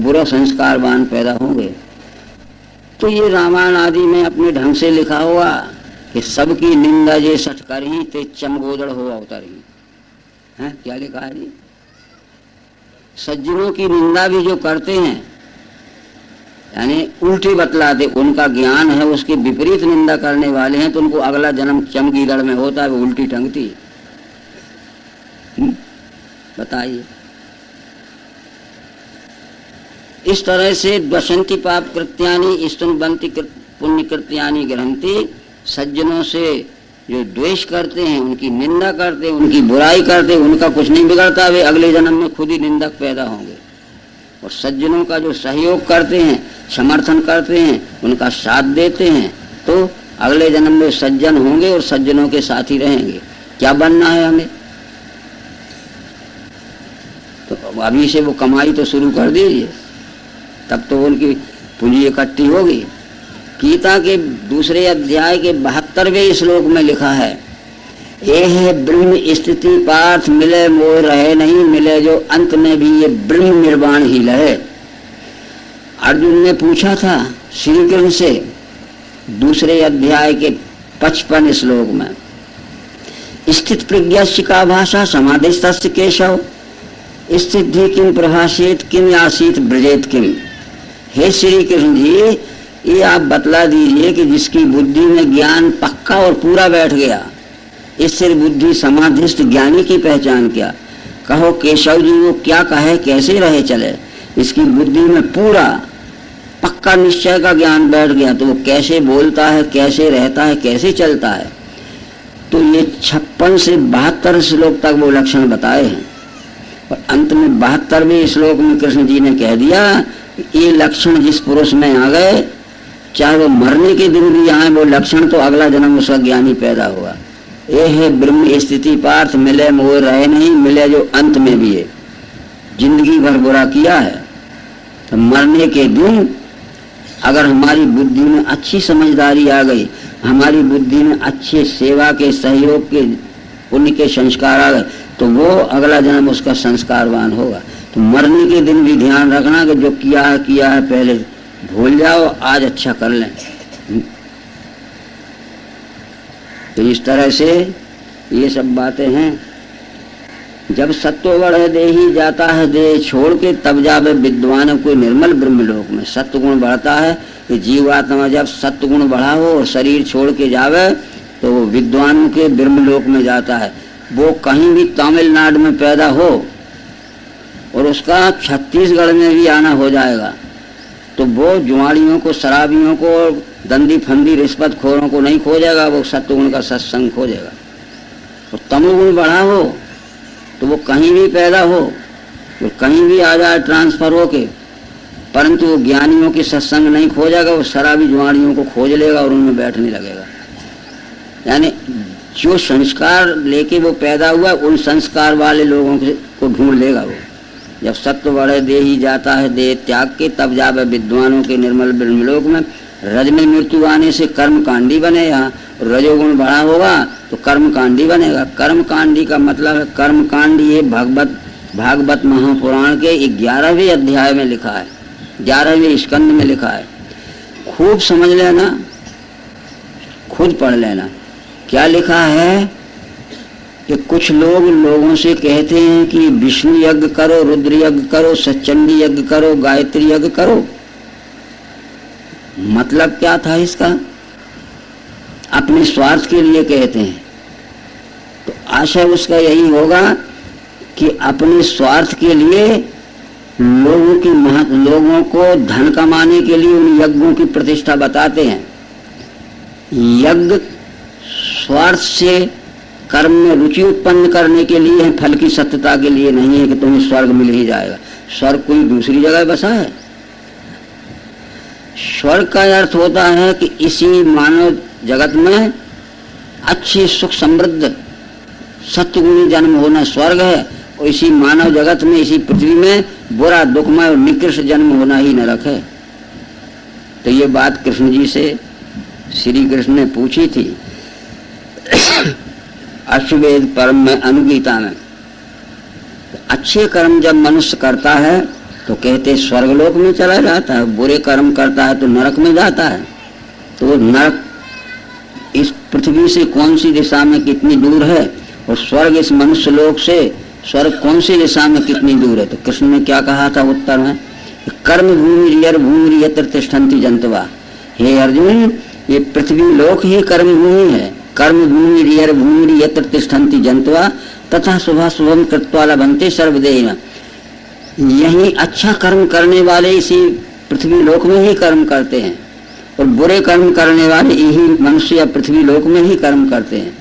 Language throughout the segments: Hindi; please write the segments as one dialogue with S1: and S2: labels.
S1: बुरा संस्कारवान पैदा होंगे। तो ये रामायण आदि में अपने ढंग से लिखा हुआ कि सबकी निंदा जे सठ करही ते चमगोदड़ हो अवतरही। हैं, क्या लिखा है जी? सज्जनों की निंदा भी जो करते हैं, यानी उल्टी बतलाते, उनका ज्ञान है उसके विपरीत निंदा करने वाले हैं, तो उनको अगला जन्म चमगीदड़ में होता है, वो उल्टी टंगती। बताइए। इस तरह से द्वसंति पाप कृत्यानि स्तुनबंति पुण्य कृत्यानि ग्रहंति। सज्जनों से जो द्वेष करते हैं, उनकी निंदा करते हैं, उनकी बुराई करते हैं, उनका कुछ नहीं बिगड़ता, वे अगले जन्म में खुद ही निंदक पैदा होंगे। और सज्जनों का जो सहयोग करते हैं, समर्थन करते हैं, उनका साथ देते हैं, तो अगले जन्म में सज्जन होंगे और सज्जनों के साथ ही रहेंगे। क्या बनना है हमें? तो अभी से वो कमाई तो शुरू कर दीजिए, तब तो उनकी पूंजी इकट्ठी होगी। गीता के दूसरे अध्याय के 72वें श्लोक में लिखा है, यह ब्रह्म स्थिति पार्थ मिले मोह रहे नहीं, मिले जो अंत में भी ये ब्रह्म निर्वाण ही लहे। अर्जुन ने पूछा था श्री कृष्ण से दूसरे अध्याय के 55 श्लोक में, स्थित प्रज्ञस्य का भाषा समाधिस्तस्य केशव, स्थिति किम प्रभाषेत किम आसीत ब्रजेत किम। हे श्री कृष्ण जी, ये आप बतला दीजिए कि जिसकी बुद्धि में ज्ञान पक्का और पूरा बैठ गया, इससे बुद्धि समाधिस्थ ज्ञानी की पहचान क्या? कहो केशव जी, वो क्या कहे, कैसे रहे चले? इसकी बुद्धि में पूरा पक्का निश्चय का ज्ञान बैठ गया, तो वो कैसे बोलता है, कैसे रहता है, कैसे चलता है? तो ये 56 से 72 श्लोक तक वो लक्षण बताए हैं, और अंत में 72वें श्लोक में कृष्ण जी ने कह दिया, ये लक्षण जिस पुरुष में आ गए, चाहे वो मरने के दिन भी आए, वो लक्षण तो अगला जन्म उसका ज्ञानी पैदा हुआ। ये है ब्रह्म स्थिति पार्थ मिले मोह रहे नहीं, मिले जो अंत में भी है। जिंदगी भर बुरा किया है, तो मरने के दिन अगर हमारी बुद्धि में अच्छी समझदारी आ गई, हमारी बुद्धि में अच्छे सेवा के, सहयोग के, पुण्य के संस्कार आ गए, तो वो अगला जन्म उसका संस्कारवान होगा। तो मरने के दिन भी ध्यान रखना कि जो किया है पहले भूल जाओ, आज अच्छा कर लें। तो इस तरह से ये सब बातें हैं। जब सत्व बढ़े दे ही जाता है देह छोड़ के, तब जावे विद्वान को निर्मल ब्रह्मलोक में। सत्व गुण बढ़ता है कि जीवात्मा जब सत्व गुण बढ़ा हो और शरीर छोड़ के जावे, तो वो विद्वान के ब्रह्मलोक में जाता है। वो कहीं भी तमिलनाडु में पैदा हो और उसका छत्तीसगढ़ में भी आना हो जाएगा, तो वो जुआड़ियों को, शराबियों को, दंदी फंदी रिश्वत खोरों को नहीं खोजेगा, वो सत्वगुण का सत्संग खोजेगा। और तमोगुण बढ़ा हो तो वो कहीं भी पैदा हो, वो कहीं भी आ जाए ट्रांसफर होके, परंतु वो ज्ञानियों के सत्संग नहीं खोजेगा, वो शराबी जुआड़ियों को खोज लेगा और उनमें बैठने लगेगा। यानी जो संस्कार लेके वो पैदा हुआ, उन संस्कार वाले लोगों को ढूंढ लेगा वो। जब सत्व बढ़े दे ही जाता है देह त्याग के, तब जावे विद्वानों के निर्मल ब्रह्मलोक में। रज में मृत्यु आने से कर्मकांडी बने, यहाँ रजोगुण बढ़ा होगा तो कर्मकांडी बनेगा। कर्मकांडी का मतलब है कर्मकांड, ये भागवत महापुराण के 11वें अध्याय में लिखा है, 11वें स्कंद में लिखा है। खूब समझ लेना, खुद पढ़ लेना। क्या लिखा है कि कुछ लोगों से कहते हैं कि विष्णु यज्ञ करो, रुद्र यज्ञ करो, सच्चंडी यज्ञ करो, गायत्री यज्ञ करो। मतलब क्या था इसका? अपने स्वार्थ के लिए कहते हैं। तो आशय उसका यही होगा कि अपने स्वार्थ के लिए लोगों को धन कमाने के लिए उन यज्ञों की प्रतिष्ठा बताते हैं। यज्ञ स्वार्थ से कर्म में रुचि उत्पन्न करने के लिए है, फल की सत्यता के लिए नहीं है कि तुम्हें स्वर्ग मिल ही जाएगा। स्वर्ग कोई दूसरी जगह बसा है। स्वर्ग का अर्थ होता है कि इसी मानव जगत में अच्छी सुख समृद्ध सत्वगुणी जन्म होना स्वर्ग है, और इसी मानव जगत में, इसी पृथ्वी में बुरा दुखमय और निकृष्ट जन्म होना ही नरक है। तो ये बात कृष्ण जी से श्री कृष्ण ने पूछी थी अश्वमेध पर्व में, अनुगीता में। अच्छे कर्म जब मनुष्य करता है तो कहते स्वर्गलोक में चला जाता है, बुरे कर्म करता है तो नरक में जाता है। तो नरक इस पृथ्वी से कौन सी दिशा में कितनी दूर है, और स्वर्ग इस मनुष्य लोक से स्वर्ग कौन सी दिशा में कितनी दूर है। तो कृष्ण ने क्या कहा था उत्तर में, कर्म भूमि रियर भूमि यत्र तिष्ठन्ति जंतवा। हे अर्जुन, ये पृथ्वी लोक ही कर्म भूमि है। कर्म भूमि रियर भूमि यत्र तिष्ठन्ति जंतवा तथा शुभ शुभम कृत्वा लभन्ते सर्वदेव। यही अच्छा कर्म करने वाले इसी पृथ्वी लोक में ही कर्म करते हैं, और बुरे कर्म करने वाले यही मनुष्य या पृथ्वी लोक में ही कर्म करते हैं।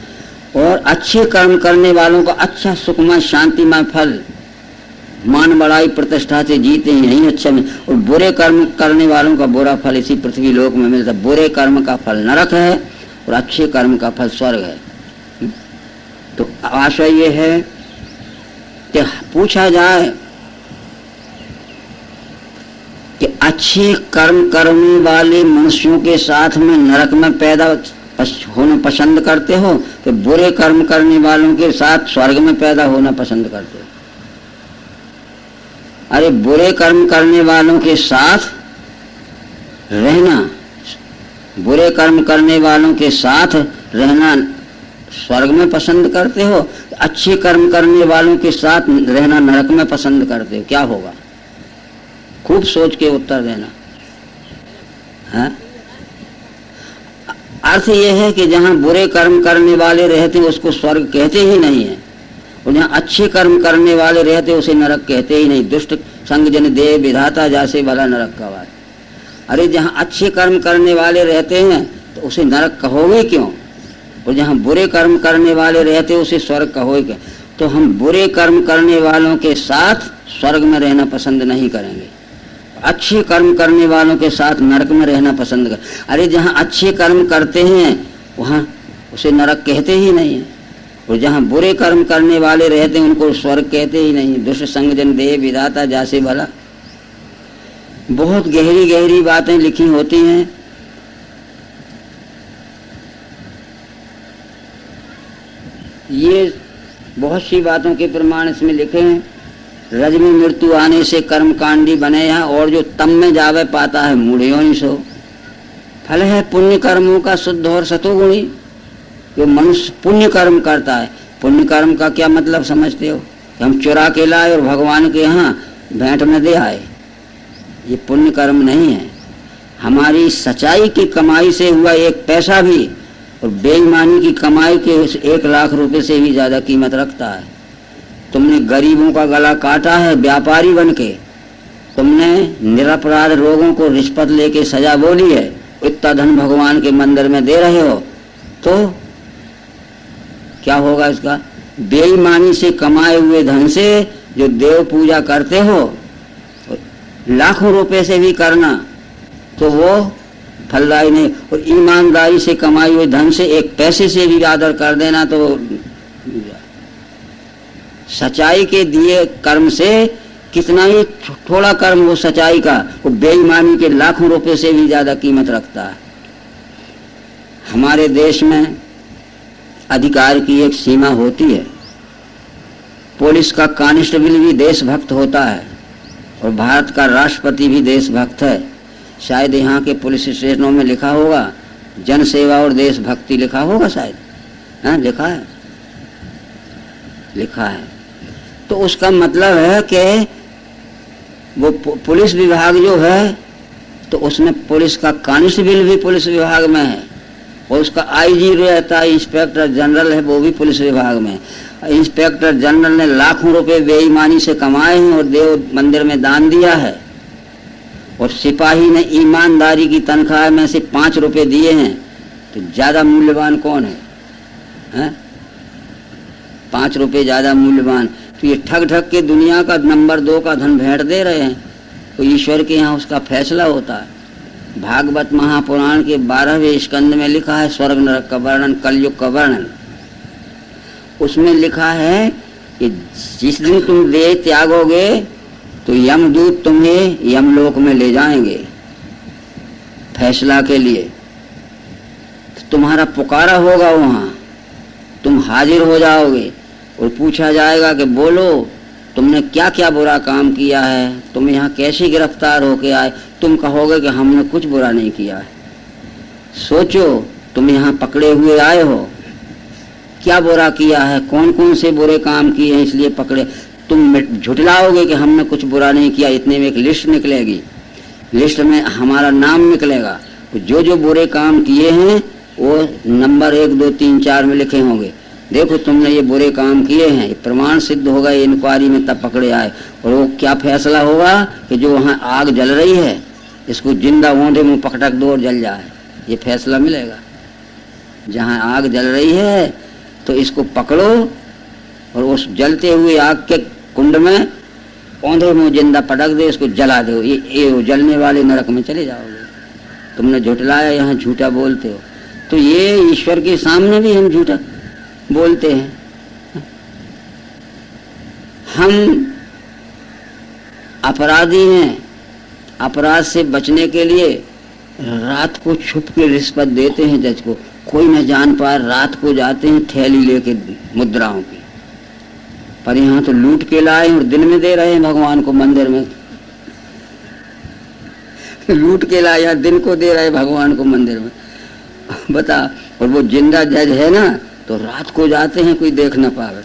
S1: और अच्छे कर्म करने वालों का अच्छा सुखमय शांतिमय फल, मान बड़ाई प्रतिष्ठा से जीते हैं यही अच्छा में, और बुरे कर्म करने वालों का बुरा फल इसी पृथ्वी लोक में मिलता है। बुरे कर्म का फल नरक है और अच्छे कर्म का फल स्वर्ग है। तो आशा ये है कि पूछा जाए कि अच्छे कर्म करने वाले मनुष्यों के साथ में नरक में पैदा होना पसंद करते हो कि बुरे कर्म करने वालों के साथ स्वर्ग में पैदा होना पसंद करते हो। अरे बुरे कर्म करने वालों के साथ रहना, बुरे कर्म करने वालों के साथ रहना स्वर्ग में पसंद करते हो, अच्छे कर्म करने वालों के साथ रहना नरक में पसंद करते हो, क्या होगा? खूब सोच के उत्तर देना है। अर्थ यह है कि जहां बुरे कर्म करने वाले रहते हैं उसको स्वर्ग कहते ही नहीं है, और जहां अच्छे कर्म करने वाले रहते हैं उसे नरक कहते ही नहीं। दुष्ट संग जन देव विधाता जासे भला नरक का वार। अरे जहां अच्छे कर्म करने वाले रहते हैं तो उसे नरक कहोगे क्यों, और जहां बुरे कर्म करने वाले रहते उसे स्वर्ग कहोगे क्यों? तो हम बुरे कर्म करने वालों के साथ स्वर्ग में रहना पसंद नहीं करेंगे, अच्छे कर्म करने वालों के साथ नरक में रहना पसंद कर। अरे जहाँ अच्छे कर्म करते हैं वहाँ उसे नरक कहते ही नहीं है, और जहाँ बुरे कर्म करने वाले रहते हैं उनको स्वर्ग कहते ही नहीं। दुष्ट संग जन देह विधाता जासे भला। बहुत गहरी गहरी बातें लिखी होती हैं। ये बहुत सी बातों के प्रमाण इसमें लिखे हैं। रज में मृत्यु आने से कर्म कांडी बने हैं, और जो तम में जावे पाता है मूढ़ियों ही सो। फल है पुण्य कर्मों का शुद्ध और सतोगुणी। जो मनुष्य पुण्य कर्म करता है, पुण्य कर्म का क्या मतलब समझते हो? हम चुरा के लाए और भगवान के यहाँ भेंट में दे आए, ये पुण्य कर्म नहीं है। हमारी सच्चाई की कमाई से हुआ एक पैसा भी और बेईमानी की कमाई के 1 लाख रुपए से भी ज्यादा कीमत रखता है। तुमने गरीबों का गला काटा है व्यापारी बनके, तुमने निरपराध लोगों को रिश्वत लेके सजा बोली है, इतना धन भगवान के मंदिर में दे रहे हो, तो क्या होगा इसका? बेईमानी से कमाए हुए धन से जो देव पूजा करते हो, लाखों रुपए से भी करना तो वो फलदायी नहीं, और ईमानदारी से कमाई हुए धन से 1 पैसे से भी आदर कर देना तो सच्चाई के दिए कर्म से कितना ही थोड़ा कर्म वो सच्चाई का, वो बेईमानी के लाखों रुपए से भी ज्यादा कीमत रखता है। हमारे देश में अधिकार की एक सीमा होती है। पुलिस का कांस्टेबल भी देशभक्त होता है, और भारत का राष्ट्रपति भी देशभक्त है। शायद यहाँ के पुलिस स्टेशनों में लिखा होगा जन सेवा और देशभक्ति लिखा होगा शायद, हाँ लिखा है, लिखा है। तो उसका मतलब है कि वो पुलिस विभाग जो है तो उसमें पुलिस का कांस्टेबल भी पुलिस विभाग में है, और उसका आईजी रहता है, इंस्पेक्टर जनरल है, वो भी पुलिस विभाग में। इंस्पेक्टर जनरल ने लाखों रुपए बेईमानी से कमाए हैं और देव मंदिर में दान दिया है, और सिपाही ने ईमानदारी की तनख्वाह में से 5 रुपए दिए हैं, तो ज्यादा मूल्यवान कौन है? 5 रुपए ज्यादा मूल्यवान। तो ये ठग ठग के दुनिया का नंबर 2 का धन भेंट दे रहे हैं, तो ईश्वर के यहाँ उसका फैसला होता है। भागवत महापुराण के 12वें स्कंद में लिखा है स्वर्ग नरक का वर्णन, कलयुग का वर्णन। उसमें लिखा है कि जिस दिन तुम देह त्यागोगे तो यमदूत तुम्हें यमलोक में ले जाएंगे फैसला के लिए। तो तुम्हारा पुकारा होगा, वहां तुम हाजिर हो जाओगे और पूछा जाएगा कि बोलो तुमने क्या क्या बुरा काम किया है, तुम यहाँ कैसे गिरफ्तार होके आए। तुम कहोगे कि हमने कुछ बुरा नहीं किया है। सोचो, तुम यहाँ पकड़े हुए आए हो, क्या बुरा किया है, कौन कौन से बुरे काम किए हैं इसलिए पकड़े। तुम झुटलाओगे कि हमने कुछ बुरा नहीं किया। इतने में एक लिस्ट निकलेगी, लिस्ट में हमारा नाम निकलेगा। जो जो बुरे काम किए हैं वो नंबर 1, 2, 3, 4 में लिखे होंगे। देखो तुमने ये बुरे काम किए हैं, ये प्रमाण सिद्ध होगा, ये इंक्वायरी में तब पकड़े आए। और वो क्या फैसला होगा कि जो वहाँ आग जल रही है इसको जिंदा ओंधे मुँह पकड़क दो और जल जाए, ये फैसला मिलेगा। जहाँ आग जल रही है तो इसको पकड़ो और उस जलते हुए आग के कुंड में औंधे मुँह जिंदा पटक दे, इसको जला दो। ये जलने वाले नरक में चले जाओगे। तुमने झुटलाया, यहाँ झूठा बोलते हो। तो ये ईश्वर के सामने भी हम झूठा बोलते हैं। हम अपराधी हैं, अपराध से बचने के लिए रात को छुप के रिश्वत देते हैं जज को, कोई न जान पाए। रात को जाते हैं थैली लेके मुद्राओं की, पर यहाँ तो लूट के लाए और दिन में दे रहे हैं भगवान को मंदिर में। लूट के लाए या दिन को दे रहे भगवान को मंदिर में, बता। और वो जिंदा जज है ना, तो रात को जाते हैं कोई देख ना पावे,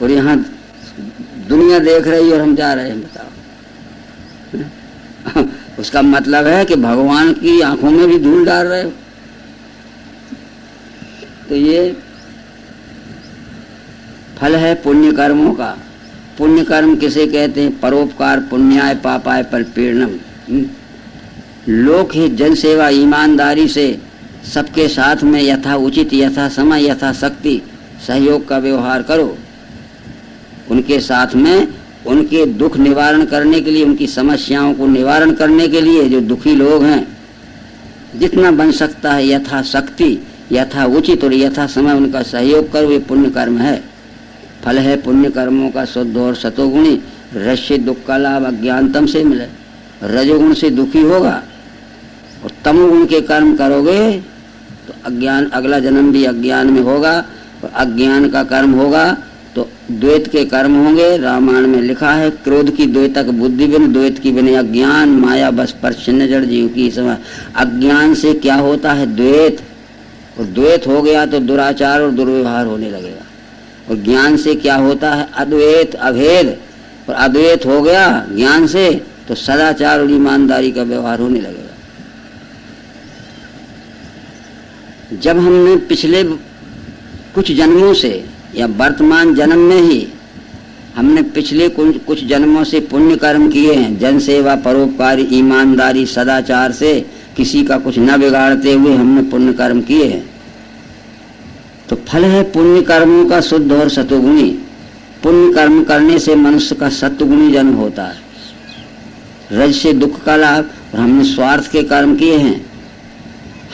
S1: और यहाँ दुनिया देख रही है और हम जा रहे हैं, बताओ। उसका मतलब है कि भगवान की आंखों में भी धूल डाल रहे हो। तो ये फल है पुण्य कर्मों का। पुण्य कर्म किसे कहते हैं? परोपकार, पुण्याय, पापाय, परपीड़नम। लोक हित, जन सेवा, ईमानदारी से सबके साथ में यथा उचित, यथा समय, यथा शक्ति सहयोग का व्यवहार करो। उनके साथ में उनके दुख निवारण करने के लिए, उनकी समस्याओं को निवारण करने के लिए, जो दुखी लोग हैं, जितना बन सकता है यथा शक्ति, यथा उचित और यथा समय उनका सहयोग करो। ये पुण्य कर्म है। फल है पुण्य कर्मों का शुद्ध और सतोगुणी। रज से दुख का लाभ अज्ञानतम से मिले। रजोगुण से दुखी होगा और तमोगुण के कर्म करोगे तो अज्ञान, अगला जन्म भी अज्ञान में होगा। और अज्ञान का कर्म होगा तो द्वैत के कर्म होंगे। रामायण में लिखा है, क्रोध की द्वैतक बुद्धि बिन, द्वैत की बिन अज्ञान, माया बस पर छिन्न जड़ जीव की समय। अज्ञान से क्या होता है? द्वैत। और द्वैत हो गया तो दुराचार और दुर्व्यवहार होने लगेगा। और ज्ञान से क्या होता है? अद्वैत, अभेद। और अद्वैत हो गया ज्ञान से तो सदाचार और ईमानदारी का व्यवहार होने लगेगा। जब हमने पिछले कुछ जन्मों से या वर्तमान जन्म में ही हमने पिछले कुछ जन्मों से पुण्य कर्म किए हैं, जन सेवा, परोपकार, ईमानदारी, सदाचार से किसी का कुछ न बिगाड़ते हुए हमने पुण्य कर्म किए हैं, तो फल है पुण्य कर्मों का शुद्ध और सतोगुणी। पुण्य कर्म करने से मनुष्य का सत्वगुणी जन्म होता है। रज से दुख का लाभ। और हमने स्वार्थ के कर्म किए हैं,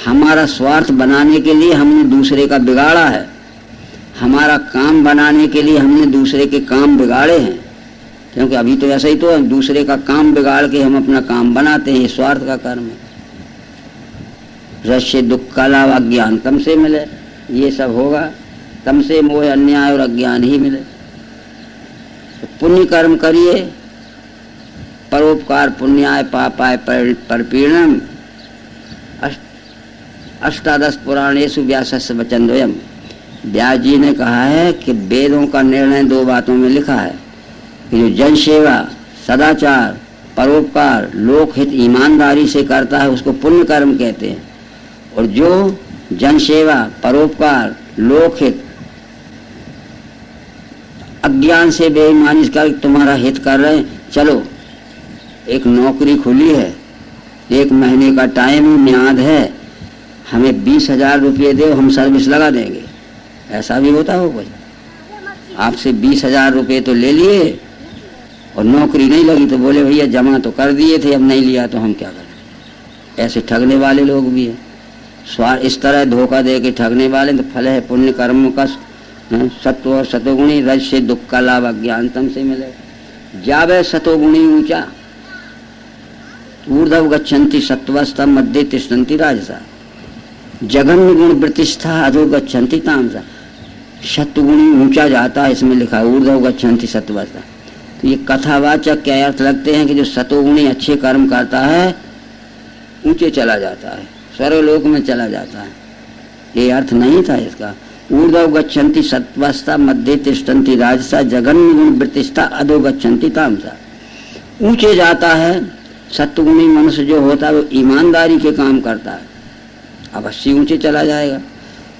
S1: हमारा स्वार्थ बनाने के लिए हमने दूसरे का बिगाड़ा है, हमारा काम बनाने के लिए हमने दूसरे के काम बिगाड़े हैं। क्योंकि अभी तो ऐसा ही तो है, दूसरे का काम बिगाड़ के हम अपना काम बनाते हैं, ये स्वार्थ का कर्म है। रज से दुख का लाभ अज्ञान तम से मिले, ये सब होगा। तम से मोह, अन्याय और अज्ञान ही मिले। तो पुण्य कर्म करिए, परोपकार, पुण्याय, पापाय, परपीड़नम। अष्टादश पुराणेषु व्यासस्य वचनद्वयम्। व्यास जी ने कहा है कि वेदों का निर्णय 2 बातों में लिखा है कि जो जन सेवा, सदाचार, परोपकार, लोकहित, ईमानदारी से करता है उसको पुण्य कर्म कहते हैं। और जो जन सेवा, परोपकार, लोकहित, अज्ञान से बेईमानी कर तुम्हारा हित कर रहे हैं, चलो एक नौकरी खुली है, 1 महीने का टाइम म्याद है, हमें 20,000 रुपये दो, हम सर्विस लगा देंगे। ऐसा भी होता हो? कोई आपसे 20,000 रुपये तो ले लिए और नौकरी नहीं लगी तो बोले भैया जमा तो कर दिए थे, अब नहीं लिया तो हम क्या करें। ऐसे ठगने वाले लोग भी हैं। इस तरह धोखा दे के ठगने वाले। तो फल है पुण्य कर्मों का सत्व और सतोगुणी। रज से दुख का लाभ अज्ञानतम से मिले। जावे सतोगुणी ऊंचा, ऊर्ध्व गच्छन्ति सत्वस्था, मध्य तिष्ठन्ति राजसा, जघन्य गुण प्रतिष्ठा, अधो गच्छन्ति तामसा। सत्वगुणी ऊंचा जाता है, इसमें लिखा है ऊर्ध्व गच्छन्ति सत्वस्था। तो ये कथावाचक क्या अर्थ लगते हैं कि जो सतोगुणी अच्छे कर्म करता है ऊंचे चला जाता है, स्वर्गलोक में चला जाता है। ये अर्थ नहीं था इसका। ऊर्ध्व गच्छन्ति सत्वस्ता मध्य तिष्ठन्ति राजसा जघन्य गुण वृत्तिस्था अधो गच्छन्ति तामसा। ऊंचे जाता है। सत्वगुणी मनुष्य जो होता है वो ईमानदारी के काम करता है, अवश्य ऊंचे चला जाएगा।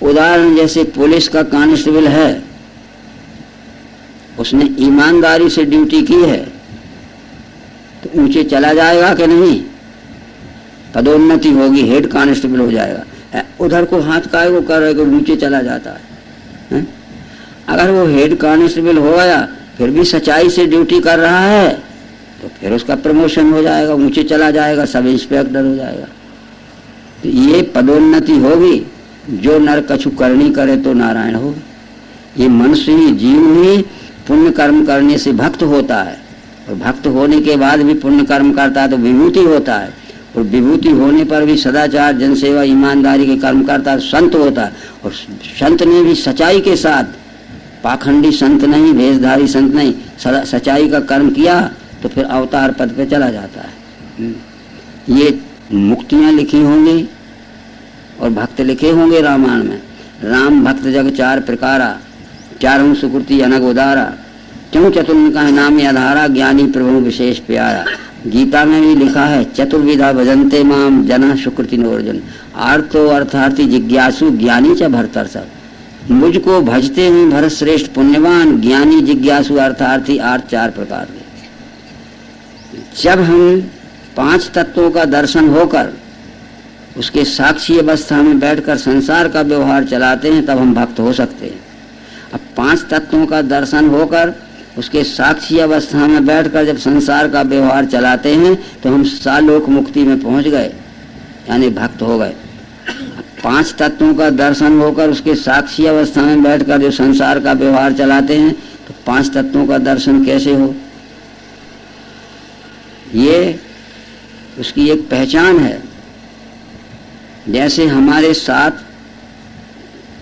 S1: उदाहरण जैसे पुलिस का कांस्टेबल है, उसने ईमानदारी से ड्यूटी की है तो ऊंचे चला जाएगा कि नहीं? पदोन्नति होगी, हेड कांस्टेबल हो जाएगा। उधर को हाथ काय को कर रहे को ऊंचे चला जाता है। अगर वो हेड कांस्टेबल हो गया फिर भी सच्चाई से ड्यूटी कर रहा है तो फिर उसका प्रमोशन हो जाएगा, ऊंचे चला जाएगा, सब इंस्पेक्टर हो जाएगा। तो ये पदोन्नति होगी। जो नर कछु करनी करे तो नारायण होगी। ये मनुष्य ही जीव ही पुण्य कर्म करने से भक्त होता है, और भक्त होने के बाद भी पुण्य कर्म करता है तो विभूति होता है, और विभूति होने पर भी सदाचार जनसेवा ईमानदारी के कर्म करता है, संत होता है। और संत ने भी सच्चाई के साथ, पाखंडी संत नहीं, भेषधारी संत नहीं, सच्चाई का कर्म किया तो फिर अवतार पद पे चला जाता है। ये मुक्तियां लिखी होंगी और भक्त लिखे होंगे रामायण में। राम भक्त जग चार प्रकारा, चारों सुकृति अनग उदारा, क्यों चतुर्न का नाम आधारा, ज्ञानी प्रभु विशेष प्यारा। गीता में भी लिखा है चतुर्विधा भजन्ते माम जना सुकृति नोर्जुन, आर्तो अर्थार्थी जिज्ञासु ज्ञानी च भरतर सब। मुझको भजते हैं भरत श्रेष्ठ पुण्यवान, ज्ञानी जिज्ञासु अर्थार्थी आर्थ चार प्रकार के। जब हम पांच तत्वों का दर्शन होकर उसके साक्षी अवस्था में बैठकर संसार का व्यवहार चलाते हैं तब हम भक्त हो सकते हैं। अब पांच तत्वों का दर्शन होकर उसके साक्षी अवस्था में बैठकर जब संसार का व्यवहार चलाते हैं तो हम सालोक मुक्ति में पहुंच गए, यानी भक्त हो गए। पांच तत्वों का दर्शन होकर उसके साक्षी अवस्था में बैठकर जो संसार का व्यवहार चलाते हैं तो पांच तत्वों का दर्शन कैसे हो? ये उसकी एक पहचान है। जैसे हमारे साथ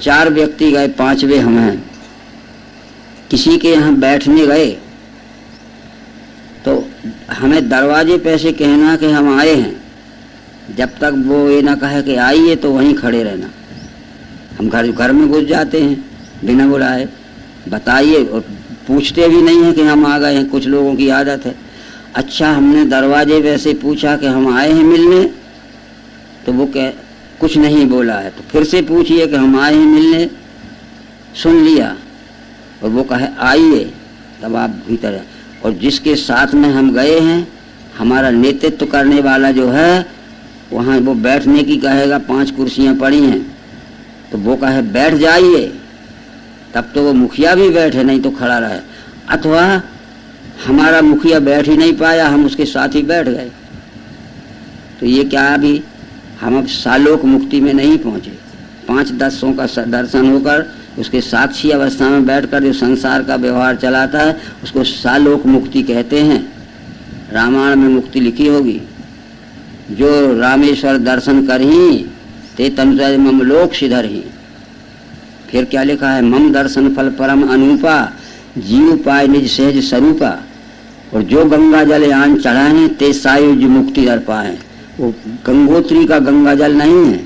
S1: चार व्यक्ति गए, पांचवे हम हैं, किसी के यहाँ बैठने गए तो हमें दरवाजे पे से कहना कि हम आए हैं, जब तक वो ये ना कहे कि आइए तो वहीं खड़े रहना। हम घर में घुस जाते हैं बिना बुलाए, बताइए, और पूछते भी नहीं है कि हम आ गए हैं। कुछ लोगों की आदत है। अच्छा, हमने दरवाजे पे से पूछा कि हम आए हैं मिलने, तो वो कुछ नहीं बोला है, तो फिर से पूछिए कि हम आए हैं मिलने, सुन लिया और वो कहे आइए, तब आप भीतर हैं। और जिसके साथ में हम गए हैं, हमारा नेतृत्व करने वाला जो है, वहाँ वो बैठने की कहेगा, 5 कुर्सियाँ पड़ी हैं, तो वो कहे बैठ जाइए, तब तो वो मुखिया भी बैठे, नहीं तो खड़ा रहे। अथवा हमारा मुखिया बैठ ही नहीं पाया, हम उसके साथ ही बैठ गए, तो ये क्या, अभी हम अब सालोक मुक्ति में नहीं पहुँचे। 5 तत्वों का दर्शन होकर उसके साक्षी अवस्था में बैठकर जो संसार का व्यवहार चलाता है उसको सालोक मुक्ति कहते हैं। रामायण में मुक्ति लिखी होगी, जो रामेश्वर दर्शन करही ते तनुजा मम लोक सिधर ही। फिर क्या लिखा है, मम दर्शन फल परम अनूपा, जीव पाए निज सहज स्वरूपा। और जो गंगा जल आन चढ़ाए ते सायुज मुक्ति दर पाए। वो गंगोत्री का गंगा जल नहीं है,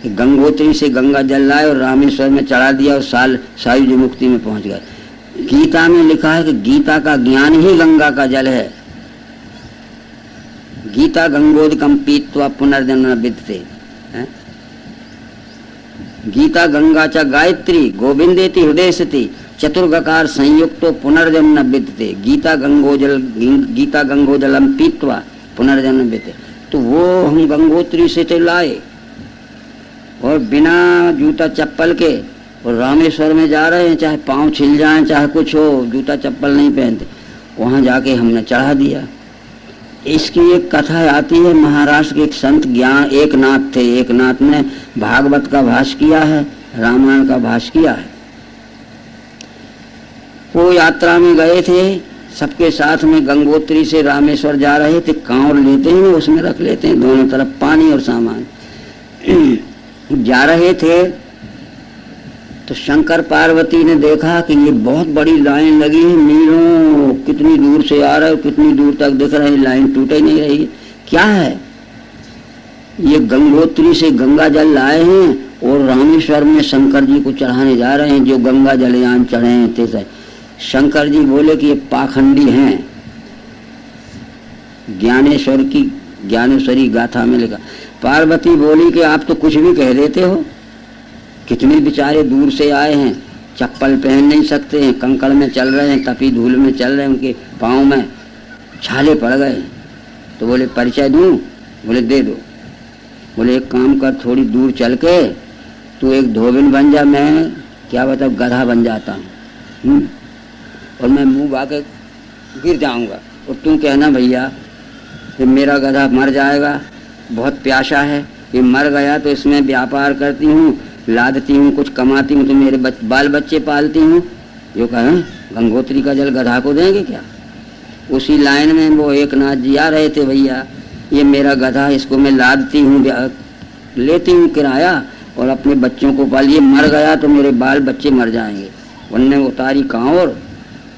S1: गंगोत्री से गंगा जल लाए और रामेश्वर में चढ़ा दिया और सायुज मुक्ति में पहुंच गए। गीता में लिखा है कि गीता का ज्ञान ही गंगा का जल है। गीता गंगोदकम पीत्वा पुनर्जन्म विद्यते। गीता गंगा च गायत्री गोविंदेति हृदय सती चतुर्गकार संयुक्तो पुनर्जन्म विद्यते। गीता गंगोजलम पीत्वा पुनर्जन्म विद्यते। तो वो हम गंगोत्री से तो लाए और बिना जूता चप्पल के, और रामेश्वर में जा रहे हैं, चाहे पाँव छिल जाएं चाहे कुछ हो, जूता चप्पल नहीं पहनते, वहाँ जाके हमने चढ़ा दिया। इसकी एक कथा आती है, महाराष्ट्र के एक संत एकनाथ थे। एकनाथ ने भागवत का भाष्य किया है, रामायण का भाष्य किया है। वो यात्रा में गए थे, सबके साथ में गंगोत्री से रामेश्वर जा रहे थे। कांवर लेते हैं, उसमें रख लेते हैं, दोनों तरफ पानी और सामान। जा रहे थे तो शंकर पार्वती ने देखा कि ये बहुत बड़ी लाइन लगी है, मीलों कितनी दूर से आ रहा है, कितनी दूर तक दिख रहा है, लाइन टूट ही नहीं रही, क्या है? ये गंगोत्री से गंगा जल लाए हैं और रामेश्वर में शंकर जी को चढ़ाने जा रहे हैं, जो गंगा जलयान चढ़े हैं थे। शंकर जी बोले कि ये पाखंडी हैं। ज्ञानेश्वरी गाथा में लिखा। पार्वती बोली कि आप तो कुछ भी कह देते हो, कितने बेचारे दूर से आए हैं, चप्पल पहन नहीं सकते हैं, कंकड़ में चल रहे हैं, तपी धूल में चल रहे हैं, उनके पाँव में छाले पड़ गए। तो बोले परिचय दूं? बोले दे दो। बोले एक काम कर, थोड़ी दूर चल के तू एक धोबिन बन जा, मैं क्या बता गधा बन जाता हूँ, और मैं मुंह बाके गिर जाऊंगा, और तू कहना भैया ये मेरा गधा मर जाएगा, बहुत प्यासा है, ये मर गया तो इसमें व्यापार करती हूँ, लादती हूँ, कुछ कमाती हूँ, तो मेरे बाल बच्चे पालती हूँ। जो कहें गंगोत्री का जल गधा को देंगे क्या? उसी लाइन में वो एक नाथ जी आ रहे थे, भैया ये मेरा गधा, इसको मैं लादती हूँ, लेती हूँ किराया, और अपने बच्चों को पाल, ये मर गया तो मेरे बाल बच्चे मर जाएंगे। उनने उतारी कांवर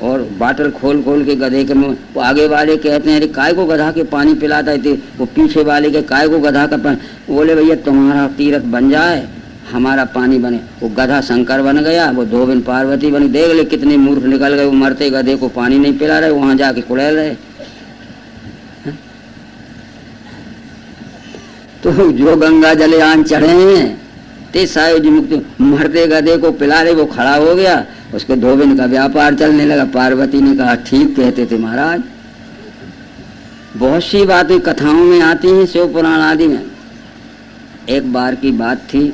S1: और बाटल खोल खोल के गधे के मुँह। वो आगे वाले कहते हैं अरे काय को गधा के पानी पिलाता थे, वो पीछे वाले के काय को गधा का पानी। बोले भैया तुम्हारा तीर्थ बन जाए, हमारा पानी बने। वो गधा शंकर बन गया, वो धोबिन पार्वती बनी। देख ले कितने मूर्ख निकल गए, वो मरते गधे को पानी नहीं पिला रहे, वहां जाके कुड़ैल रहे। तो जो गंगा जलयान चढ़े हैं ते सायुज मुक्ति, मरते गधे को पिला रहे, वो खड़ा हो गया, उसके धोबिन का व्यापार चलने लगा। पार्वती ने कहा ठीक कहते थे महाराज। बहुत सी बातें कथाओं में आती हैं, शिव पुराण आदि में। एक बार की बात थी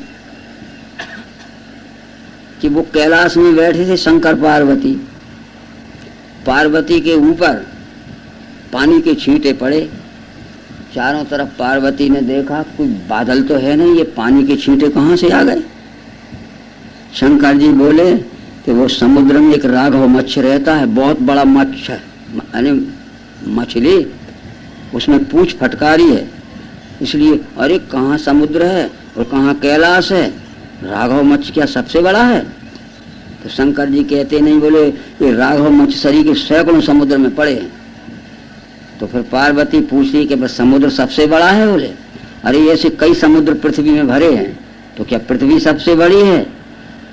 S1: कि वो कैलाश में बैठे थे शंकर पार्वती। पार्वती के ऊपर पानी के छींटे पड़े, चारों तरफ पार्वती ने देखा कोई बादल तो है नहीं, ये पानी के छींटे कहाँ से आ गए? शंकर जी बोले कि वो समुद्र में एक राघव मच्छ रहता है, बहुत बड़ा मच्छ है, यानी मछली, उसमें पूंछ फटकारी है, इसलिए अरे कहाँ समुद्र है और कहाँ कैलाश है, राघव मच्छ क्या सबसे बड़ा है? तो शंकर जी कहते नहीं, बोले ये राघव मच्छ शरीर के सैकड़ों समुद्र में पड़े हैं। तो फिर पार्वती पूछती कि बस समुद्र सबसे बड़ा है? बोले अरे ऐसे कई समुद्र पृथ्वी में भरे हैं, तो क्या पृथ्वी सबसे बड़ी है?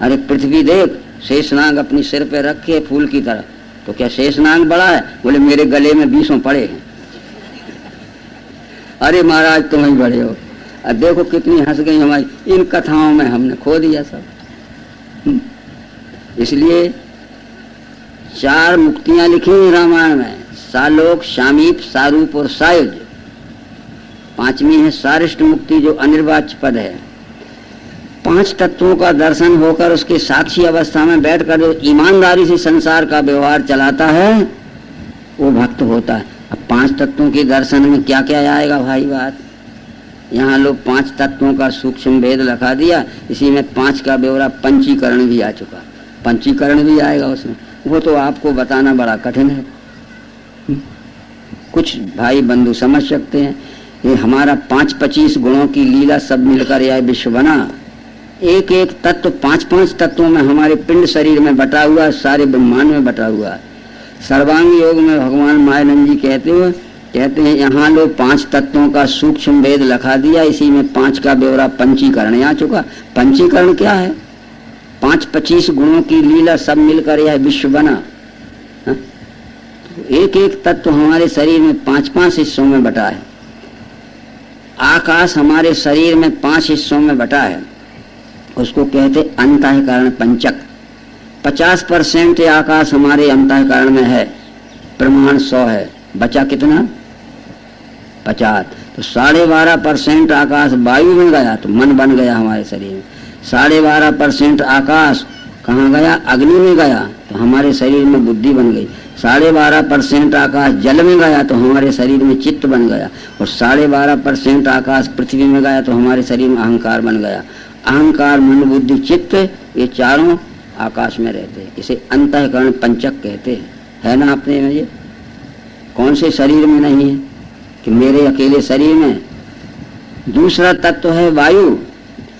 S1: अरे पृथ्वी देख, शेषनाग अपनी सिर पे रखे फूल की तरह, तो क्या शेषनाग बड़ा है? बोले मेरे गले में 20 पड़े हैं। अरे महाराज तुम ही बड़े हो। अब देखो कितनी हंस गई हमारी, इन कथाओं में हमने खो दिया सब। इसलिए 4 मुक्तियां लिखी हैं रामायण में, सालोक, शामीप, सारूप और सायुज। 5वीं है सारिष्ट मुक्ति, जो अनिर्वाच्य पद है। 5 तत्वों का दर्शन होकर उसके साक्षी अवस्था में बैठकर जो ईमानदारी से संसार का व्यवहार चलाता है वो भक्त होता है। अब 5 तत्वों के दर्शन में क्या क्या आएगा भाई बात? यहाँ लोग 5 तत्वों का सूक्ष्म भेद लगा दिया, इसी में 5 का ब्यौरा पंचीकरण भी आ चुका। पंचीकरण भी आएगा उसमें, वो तो आपको बताना बड़ा कठिन है। कुछ भाई बंधु समझ सकते हैं। ये हमारा 5-25 गुणों की लीला सब मिलकर यह विश्व बना। एक एक तत्व 5-5 तत्वों में हमारे पिंड शरीर में बटा हुआ, सारे ब्रह्मांड में बटा हुआ। सर्वांग योग में भगवान मायानंद जी कहते हैं यहाँ लोग 5 तत्वों का सूक्ष्म भेद लखा दिया, इसी में 5 का ब्यौरा पंचीकरण आ चुका। पंचीकरण क्या है? 5-25 गुणों की लीला सब मिलकर यह विश्व बना। एक एक तत्व हमारे शरीर में 5-5 हिस्सों में बटा है। आकाश हमारे शरीर में 5 हिस्सों में बटा है, उसको कहते अंतःकरण पंचक। 50% आकाश हमारे अंतःकरण में है, प्रमाण 100 है, बचा कितना? 50। तो 12.5% आकाश वायु में गया तो मन बन गया हमारे शरीर में। 12.5% आकाश कहाँ गया? अग्नि में गया तो हमारे शरीर में बुद्धि बन गई। 12.5% आकाश जल में गया तो हमारे शरीर में चित्त बन गया, और 12.5% आकाश पृथ्वी में गया तो हमारे शरीर में अहंकार बन गया। अहंकार, मन, बुद्धि, चित्त, ये चारों आकाश में रहते हैं। इसे अंतःकरण पंचक कहते हैं। है ना अपने में? ये कौन से शरीर में नहीं है कि मेरे अकेले शरीर में? दूसरा तत्व है वायु।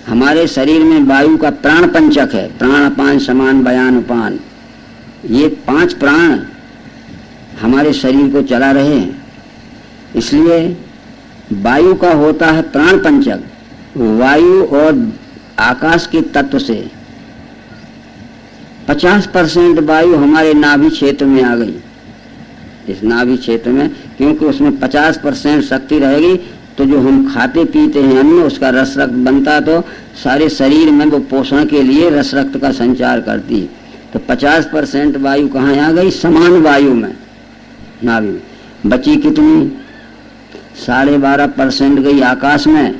S1: हमारे शरीर में वायु का प्राण पंचक है, प्राण अपान समान बयान उपान, ये 5 प्राण हमारे शरीर को चला रहे हैं। इसलिए वायु का होता है प्राण पंचक। वायु और आकाश के तत्व से 50% वायु हमारे नाभि क्षेत्र में आ गई। इस नाभि क्षेत्र में, क्योंकि उसमें 50% शक्ति रहेगी, तो जो हम खाते पीते हैं अन्न, उसका रस रक्त बनता, तो सारे शरीर में वो पोषण के लिए रस रक्त का संचार करती है। तो 50% वायु कहाँ आ गई? समान वायु में, नाभि में। बची कितनी? 12.5% गई आकाश में,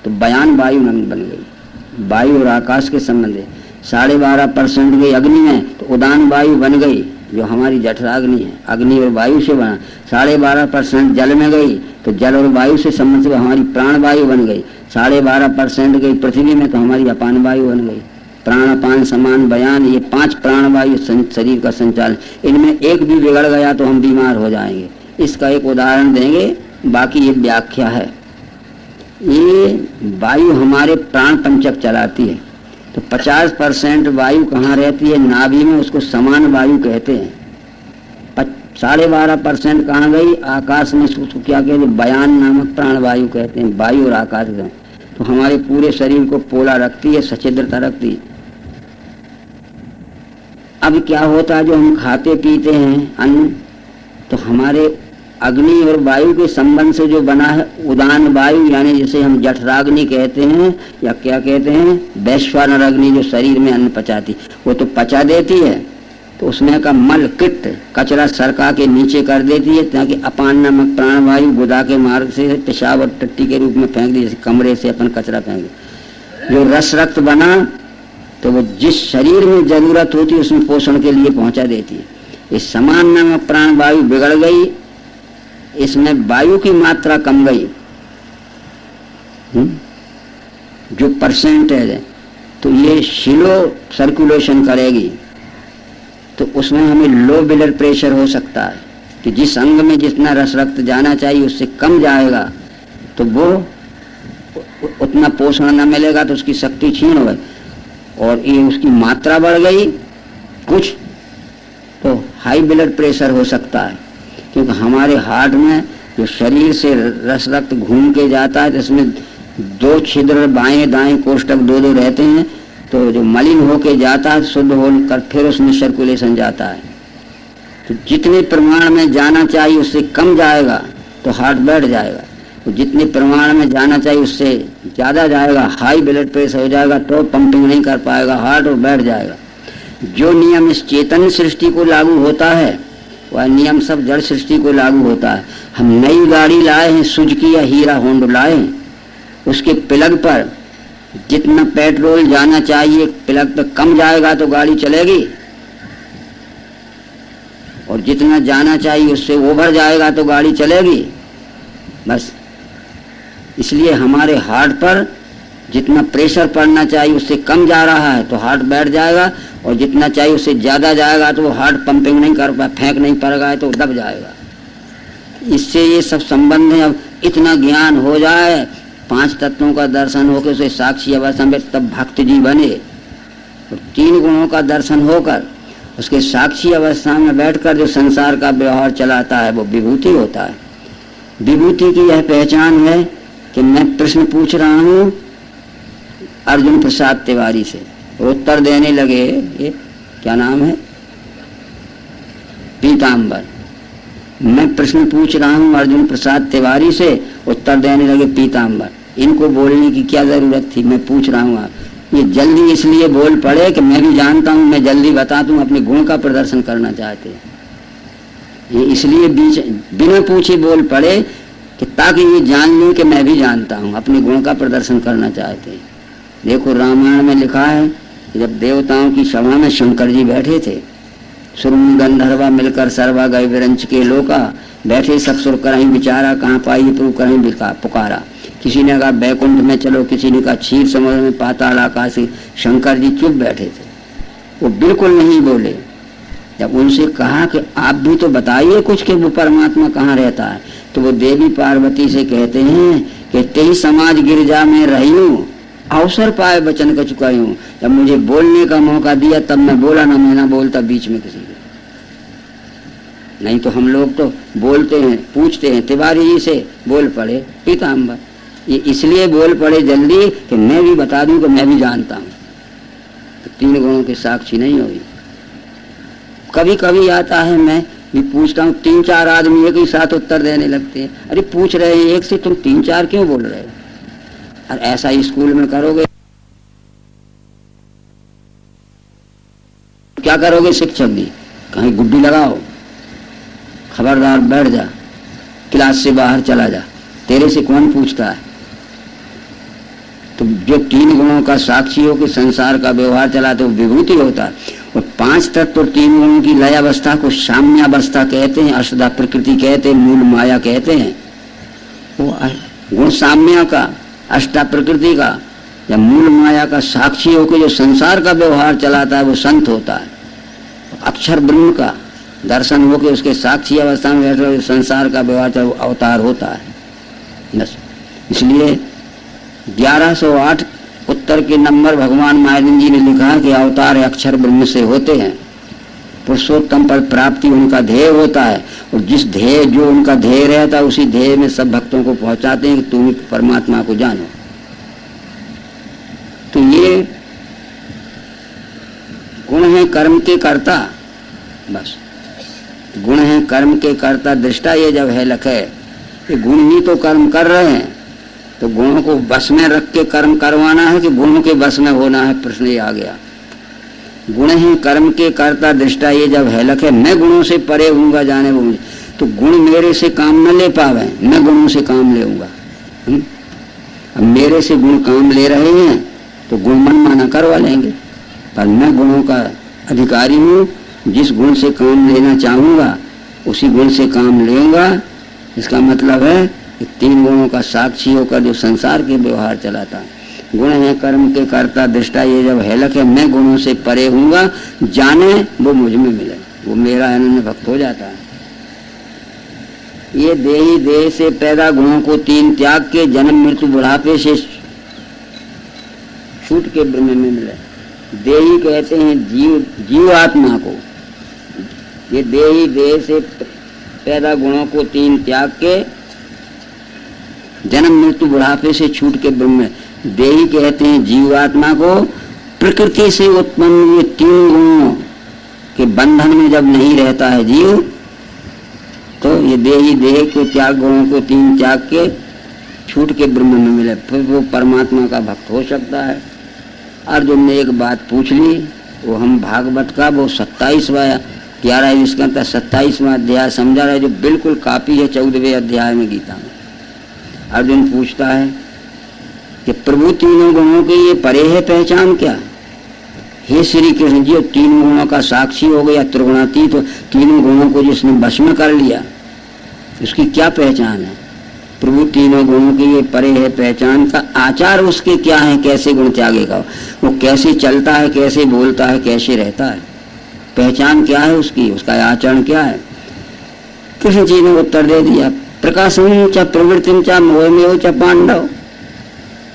S1: तो बयान वायु में बन गई। वायु और आकाश के संबंध है। 12.5% गई अग्नि में, तो उदान वायु बन गई, जो हमारी जठराग्नि है, अग्नि और वायु से बना। 12.5% जल में गई, तो जल और वायु से संबंध से हमारी प्राण वायु बन गई। 12.5% गई पृथ्वी में, तो हमारी अपान वायु बन गई। प्राण अपान समान बयान, ये 5 प्राण वायु शरीर का संचालन। इनमें एक भी बिगड़ गया तो हम बीमार हो जाएंगे। इसका एक उदाहरण देंगे, बाकी ये व्याख्या है। ये वायु हमारे प्राण पंचक चलाती है। तो 50% वायु कहाँ रहती है? नाभि में, उसको समान वायु कहते हैं। 12.5% कहाँ गई? आकाश में, उसको क्या कहते हैं? बयान नामक प्राण वायु कहते हैं। वायु और आकाश में तो हमारे पूरे शरीर को पोला रखती है, सच्छिद्रता रखती है। अब क्या होता है, जो हम खाते पीते हैं अन्न, तो हमारे अग्नि और वायु के संबंध से जो बना है उदान वायु, यानी जिसे हम जठराग्नि कहते हैं, या क्या कहते हैं, वैश्वानर अग्नि, जो शरीर में अन्न पचाती, वो तो पचा देती है, तो उसमें का मल किट कचरा सरका के नीचे कर देती है, ताकि अपान नामक प्राण वायु गुदा के मार्ग से पेशाब और टट्टी के रूप में फेंक दी, जैसे कमरे से अपन कचरा फेंक दे। जो रस रक्त बना, तो वो जिस शरीर में जरूरत होती है उसमें पोषण के लिए पहुंचा देती है। इस समान नामक प्राण वायु बिगड़ गई, इसमें वायु की मात्रा कम गई, जो परसेंटेज है, तो ये स्लो सर्कुलेशन करेगी, तो उसमें हमें लो ब्लड प्रेशर हो सकता है, कि जिस अंग में जितना रस रक्त जाना चाहिए उससे कम जाएगा, तो वो उतना पोषण न मिलेगा, तो उसकी शक्ति क्षीण हो गई, और ये उसकी मात्रा बढ़ गई कुछ, तो हाई ब्लड प्रेशर हो सकता है। क्योंकि हमारे हार्ट में जो शरीर से रस रक्त घूम के जाता है, जिसमें 2 छिद्र बाएं दाएं कोष्ठक 2 रहते हैं, तो जो मलिन होके जाता है शुद्ध होकर फिर उसमें सर्कुलेशन जाता है। तो जितने प्रमाण में जाना चाहिए उससे कम जाएगा तो हार्ट बैठ जाएगा, तो जितने प्रमाण में जाना चाहिए उससे ज़्यादा जाएगा, हाई ब्लड प्रेशर हो जाएगा, तो पंपिंग नहीं कर पाएगा हार्ट और बैठ जाएगा। जो नियम इस चेतन सृष्टि को लागू होता है, वह नियम सब जड़ सृष्टि को लागू होता है। हम नई गाड़ी लाए हैं, सुजुकी या हीरा होंडा लाए हैं, उसके प्लग पर जितना पेट्रोल जाना चाहिए प्लग तक कम जाएगा तो गाड़ी चलेगी, और जितना जाना चाहिए उससे ओवर जाएगा तो गाड़ी चलेगी। बस इसलिए हमारे हार्ट पर जितना प्रेशर पड़ना चाहिए उससे कम जा रहा है तो हार्ट बैठ जाएगा, और जितना चाहिए उससे ज़्यादा जाएगा तो वो हार्ट पंपिंग नहीं कर पाए, फेंक नहीं पड़ेगा तो दब जाएगा। इससे ये सब संबंध है। अब इतना ज्ञान हो जाए, 5 तत्वों का दर्शन होकर उसे साक्षी अवस्था में, तब भक्त जी बने, और 3 गुणों का दर्शन होकर उसके साक्षी अवस्था में बैठकर जो संसार का व्यवहार चलाता है वो विभूति होता है। विभूति की यह पहचान है कि मैं प्रश्न पूछ रहा हूँ अर्जुन प्रसाद तिवारी से, और उत्तर देने लगे, ये क्या नाम है, पीताम्बर। मैं प्रश्न पूछ रहा हूँ अर्जुन प्रसाद तिवारी से, उत्तर देने लगे पीताम्बर। इनको बोलने की क्या जरूरत थी, मैं पूछ रहा हूँ। ये जल्दी इसलिए बोल पड़े कि मैं भी जानता हूँ, मैं जल्दी बता दूँ, अपने गुण का प्रदर्शन करना चाहते हैं। ये इसलिए बिना पूछे बोल पड़े कि ताकि ये जान लूँ कि मैं भी जानता हूँ, अपने गुण का प्रदर्शन करना चाहते हैं। देखो रामायण में लिखा है कि जब देवताओं की सभा में शंकर जी बैठे थे, सुरम गंधर्वा मिलकर सर्वा गए विरंच के लोका, बैठे सब सुर करहीं विचारा, कहाँ पाई प्रभु करहीं पुकारा। किसी ने कहा बैकुंठ में चलो, किसी ने कहा क्षीर समुद्र में, पाताल आकाश। शंकर जी चुप बैठे थे, वो बिल्कुल नहीं बोले। जब उनसे कहा कि आप भी तो बताइए कुछ कि वो परमात्मा कहाँ रहता है, तो वो देवी पार्वती से कहते हैं कि तेही समाज गिरजा में रही हूँ, अवसर पाए वचन का चुका हूँ। जब मुझे बोलने का मौका दिया तब मैं बोला, ना मैं ना बोलता बीच में किसी को। नहीं तो हम लोग तो बोलते हैं, पूछते हैं, तिवारी जी से बोल पड़े पीताम्बर, ये इसलिए बोल पड़े जल्दी कि मैं भी बता दूं कि मैं भी जानता हूं। तो 3 गुणों के साक्षी नहीं होगी। कभी कभी आता है, मैं भी पूछता हूँ, 3-4 आदमी एक ही साथ उत्तर देने लगते हैं। अरे पूछ रहे हैं एक से, तुम 3-4 क्यों बोल रहे हो? और ऐसा ही स्कूल में करोगे, क्या करोगे? शिक्षक भी कहीं गुड्डी लगाओ, खबरदार बैठ जा, क्लास से बाहर चला जा, तेरे से कौन पूछता है? तो जो 3 गुणों का साक्षी हो कि संसार का व्यवहार चलाते, वो विभूति होता है। और 5 तत्व और 3 गुणों की लय अवस्था को साम्यावस्था कहते हैं, अष्टधा प्रकृति कहते हैं, मूल माया कहते हैं। वो गुण साम्या का, अष्टा प्रकृति का या मूल माया का साक्षी होकर जो संसार का व्यवहार चलाता है वो संत होता है। अक्षर ब्रह्म का दर्शन होकर उसके साक्षी अवस्था में बैठे संसार का व्यवहार वो अवतार होता है। बस इसलिए 1108 उत्तर के नंबर भगवान महावीर जी ने लिखा है कि अवतार अक्षर ब्रह्म से होते हैं। पुरुषोत्तम पद प्राप्ति उनका ध्येय होता है, और जिस ध्येय जो उनका ध्येय रहता है उसी ध्येय में सब भक्तों को पहुंचाते हैं कि तुम परमात्मा को जानो। तो ये गुण है कर्म के कर्ता, बस गुण है कर्म के कर्ता दृष्टा। ये जब है लख है, ये गुण ही तो कर्म कर रहे हैं, तो गुणों को बस में रख के कर्म करवाना है कि गुणों के बस में होना है? प्रश्न ये आ गया। गुण है कर्म के कर्ता दृष्टा, ये जब है लख है, मैं गुणों से परे हूँगा जाने वो मुझे। तो गुण मेरे से काम न ले पावे, मैं गुणों से काम लेऊंगा। अब मेरे से गुण काम ले रहे हैं तो गुण मनमाना करवा लेंगे, पर मैं गुणों का अधिकारी हूँ। जिस गुण से काम लेना चाहूंगा उसी गुण से काम लेऊंगा। इसका मतलब है कि 3 गुणों का साक्षी होकर जो संसार के व्यवहार चलाता है। गुण है कर्म के कर्ता दृष्टा, ये जब हेलक है, मैं गुणों से परे हूँगा जाने वो मुझ में मिले, वो मेरा अनन्य भक्त हो जाता है। ये देही देह से पैदा गुणों को 3 त्याग के जन्म मृत्यु बुढ़ापे से छूट के ब्रह्म में मिले। देही कहते हैं जीवात्मा को। ये देही देह से पैदा गुणों को 3 त्याग के जन्म मृत्यु बुढ़ापे से छूट के ब्रह्म। देही कहते हैं जीवात्मा को। प्रकृति से उत्पन्न ये 3 गुणों के बंधन में जब नहीं रहता है जीव, तो ये देही देह के त्याग गुणों को 3 त्याग के छूट के ब्रह्म में मिले, फिर वो परमात्मा का भक्त हो सकता है। अर्जुन ने एक बात पूछ ली, वो हम भागवत का वो 27वां 11 स्कंद 27वां अध्याय समझा रहे, जो बिल्कुल कॉपी है 14वें अध्याय में गीता में। अर्जुन पूछता है कि प्रभु 3 गुणों के ये परे है, पहचान क्या? हे श्री कृष्ण जी, 3 गुणों का साक्षी हो गया, त्रिगुणातीत, तो 3 गुणों को जिसने वश में कर लिया उसकी क्या पहचान है? प्रभु 3 गुणों के ये परे है, पहचान का आचार उसके क्या है? कैसे गुण त्यागेगा वो? कैसे चलता है, कैसे बोलता है, कैसे रहता है? पहचान क्या है उसकी? उसका आचरण क्या है? कृष्ण जी ने उत्तर दे दिया, प्रकाशम च प्रवृत्तिम च मोहमेव च पांडव।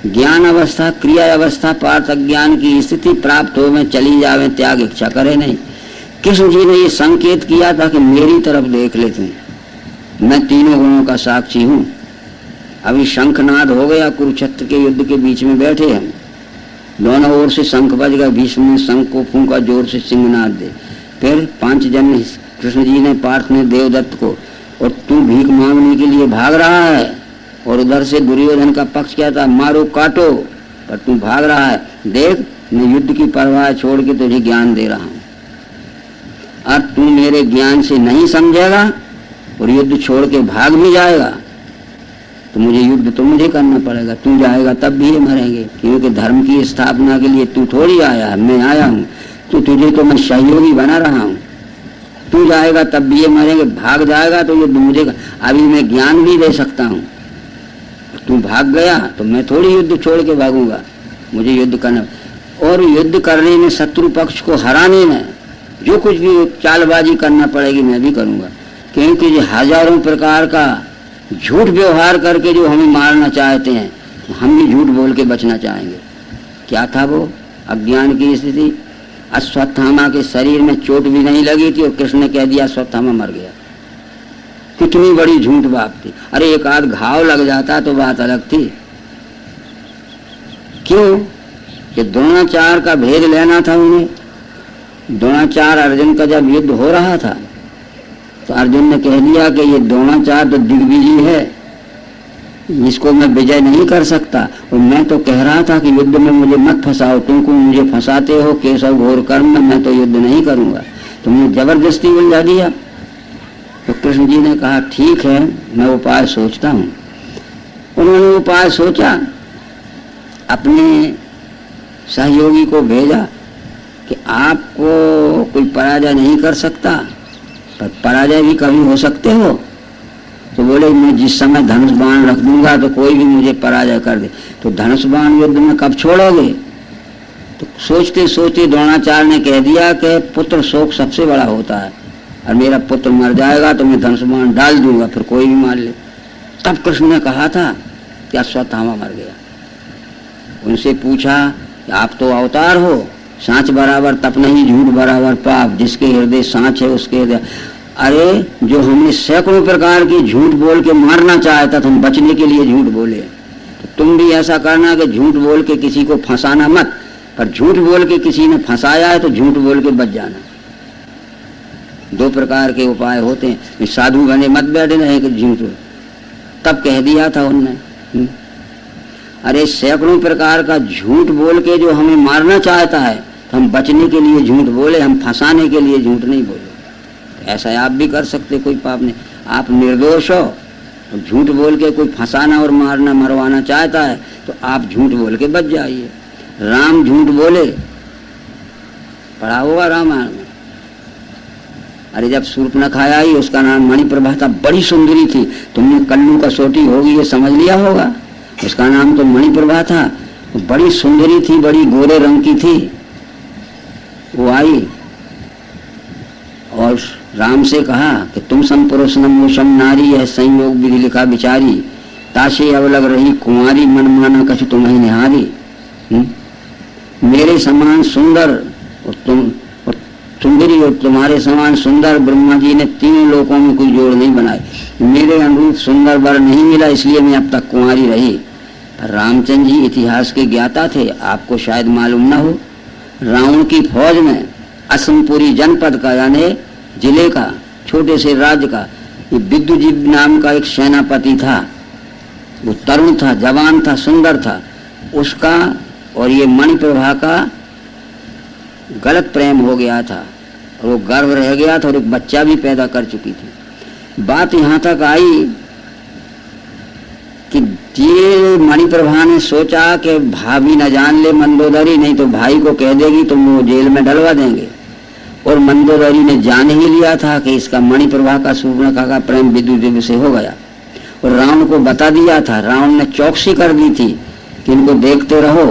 S1: ज्ञान अवस्था क्रिया अवस्था पार्थ अज्ञान की स्थिति प्राप्त हो में चली जावे, त्याग इच्छा करे नहीं। कृष्ण जी ने ये संकेत किया था कि मेरी तरफ देख ले तुम, मैं 3 गुणों का साक्षी हूँ। अभी शंखनाद हो गया, कुरुक्षेत्र के युद्ध के बीच में बैठे हम, दोनों ओर से शंख बज गया, भीष्म ने शंख को फूंका, जोर से सिंहनाद दे। फिर 5 जन कृष्ण जी ने, पार्थ ने देवदत्त को, और तू भीख मांगने के लिए भाग रहा है, और उधर से दुर्योधन का पक्ष क्या था, मारो काटो, पर तू भाग रहा है। देख, मैं युद्ध की परवाह छोड़ के तुझे ज्ञान दे रहा हूँ, अब तू मेरे ज्ञान से नहीं समझेगा और युद्ध छोड़ के भाग भी जाएगा तो मुझे युद्ध तो मुझे करना पड़ेगा। तू जाएगा तब भी ये मरेंगे, क्योंकि धर्म की स्थापना के लिए तू थोड़ी आया है, मैं आया हूँ। तो तुझे तो मैं सहयोगी बना रहा हूँ, तू जाएगा तब भी ये मरेंगे, भाग जाएगा तो युद्ध मुझे। अभी मैं ज्ञान भी दे सकता हूँ, तू भाग गया तो मैं थोड़ी युद्ध छोड़ के भागूंगा, मुझे युद्ध करना। और युद्ध करने में, शत्रु पक्ष को हराने में जो कुछ भी चालबाजी करना पड़ेगी मैं भी करूंगा, क्योंकि जो हजारों प्रकार का झूठ व्यवहार करके जो हमें मारना चाहते हैं, हम भी झूठ बोल के बचना चाहेंगे। क्या था वो? अज्ञान की स्थिति। अश्वत्थामा के शरीर में चोट भी नहीं लगी थी और कृष्ण ने कह दिया अश्वत्थामा मर गया। कितनी बड़ी झूठ बात थी। अरे एक आध घाव लग जाता तो बात अलग थी। क्यों? कि द्रोणाचार्य का भेद लेना था उन्हें। द्रोणाचार्य अर्जुन का जब युद्ध हो रहा था तो अर्जुन ने कह दिया कि ये द्रोणाचार्य तो दिग्विजय है, इसको मैं विजय नहीं कर सकता। और मैं तो कह रहा था कि युद्ध में मुझे मत फंसाओ, तुमको मुझे फंसाते हो केशव घोर कर्म में, मैं तो युद्ध नहीं करूंगा। तुमने जबरदस्ती उलझा दिया। तो कृष्ण जी ने कहा ठीक है, मैं उपाय सोचता हूँ। उन्होंने उपाय सोचा, अपने सहयोगी को भेजा कि आपको कोई पराजय नहीं कर सकता, पर पराजय भी कभी हो सकते हो। तो बोले मैं जिस समय धनुष बाण रख दूंगा तो कोई भी मुझे पराजय कर दे। तो धनुष बाण युद्ध में कब छोड़ोगे? तो सोचते सोचते द्रोणाचार्य ने कह दिया कि पुत्र शोक सबसे बड़ा होता है और मेरा पुत्र मर जाएगा तो मैं धनुष बाण डाल दूंगा, फिर कोई भी मार ले। तब कृष्ण ने कहा था कि अश्वत्थामा मर गया। उनसे पूछा कि आप तो अवतार हो, सांच बराबर तप नहीं, झूठ बराबर पाप, जिसके हृदय सांच है उसके हृदय। अरे जो हमें सैकड़ों प्रकार की झूठ बोल के मारना चाहता था, हम बचने के लिए झूठ बोले। तो तुम भी ऐसा करना कि झूठ बोल के किसी को फंसाना मत, पर झूठ बोल के किसी ने फंसाया है तो झूठ बोल के बच जाना। दो प्रकार के उपाय होते हैं। साधु बने मत बैठे रहे कि झूठ। तब कह दिया था उनने। अरे सैकड़ों प्रकार का झूठ बोल के जो हमें मारना चाहता है तो हम बचने के लिए झूठ बोले, हम फंसाने के लिए झूठ नहीं बोले। ऐसा आप भी कर सकते, कोई पाप नहीं। आप निर्दोष हो, झूठ बोल के कोई फंसाना और मारना मरवाना चाहता है तो आप झूठ बोल के बच जाइए। राम झूठ बोले, पढ़ा होगा रामायण में। अरे जब शूर्पणखा आई, उसका नाम मणिप्रभा था, बड़ी सुंदरी थी। तुमने कल्लू का सोटी होगी ये समझ लिया होगा। उसका नाम तो मणिप्रभा था, बड़ी सुंदरी थी, बड़ी गोरे रंग की थी। वो आई और राम से कहा कि तुम सम पुरुष नमोषम नारी, यह संयोग विधि लिखा बिचारी, ताशे अवलग रही कुंवारी, मन माना कछु तुम्हें निहारी। मेरे समान सुंदर और तुम और सुंदरी और तुम्हारे समान सुंदर ब्रह्मा जी ने तीनों लोकों में कोई जोड़ नहीं बनाए। मेरे अनुरूप सुंदर वर नहीं मिला, इसलिए मैं अब तक कुंवारी रही। रामचंद्र जी इतिहास के ज्ञाता थे, आपको शायद मालूम न हो। रावण की फौज में असमपुरी जनपद का यानी जिले का, छोटे से राज्य का, ये विद्युजीत नाम का एक सेनापति था। वो तरुण था, जवान था, सुंदर था। उसका और ये मणिप्रभा का गलत प्रेम हो गया था और वो गर्भ रह गया था और एक बच्चा भी पैदा कर चुकी थी। बात यहाँ तक आई कि ये मणिप्रभा ने सोचा कि भाभी न जान ले मंदोदरी, नहीं तो भाई को कह देगी तो वो जेल में डलवा देंगे। और मंदोदरी ने जान ही लिया था कि इसका मणिप्रभा का शूर्पणखा का प्रेम विद्युदेव से हो गया और रावण को बता दिया था। रावण ने चौकसी कर दी थी कि इनको देखते रहो,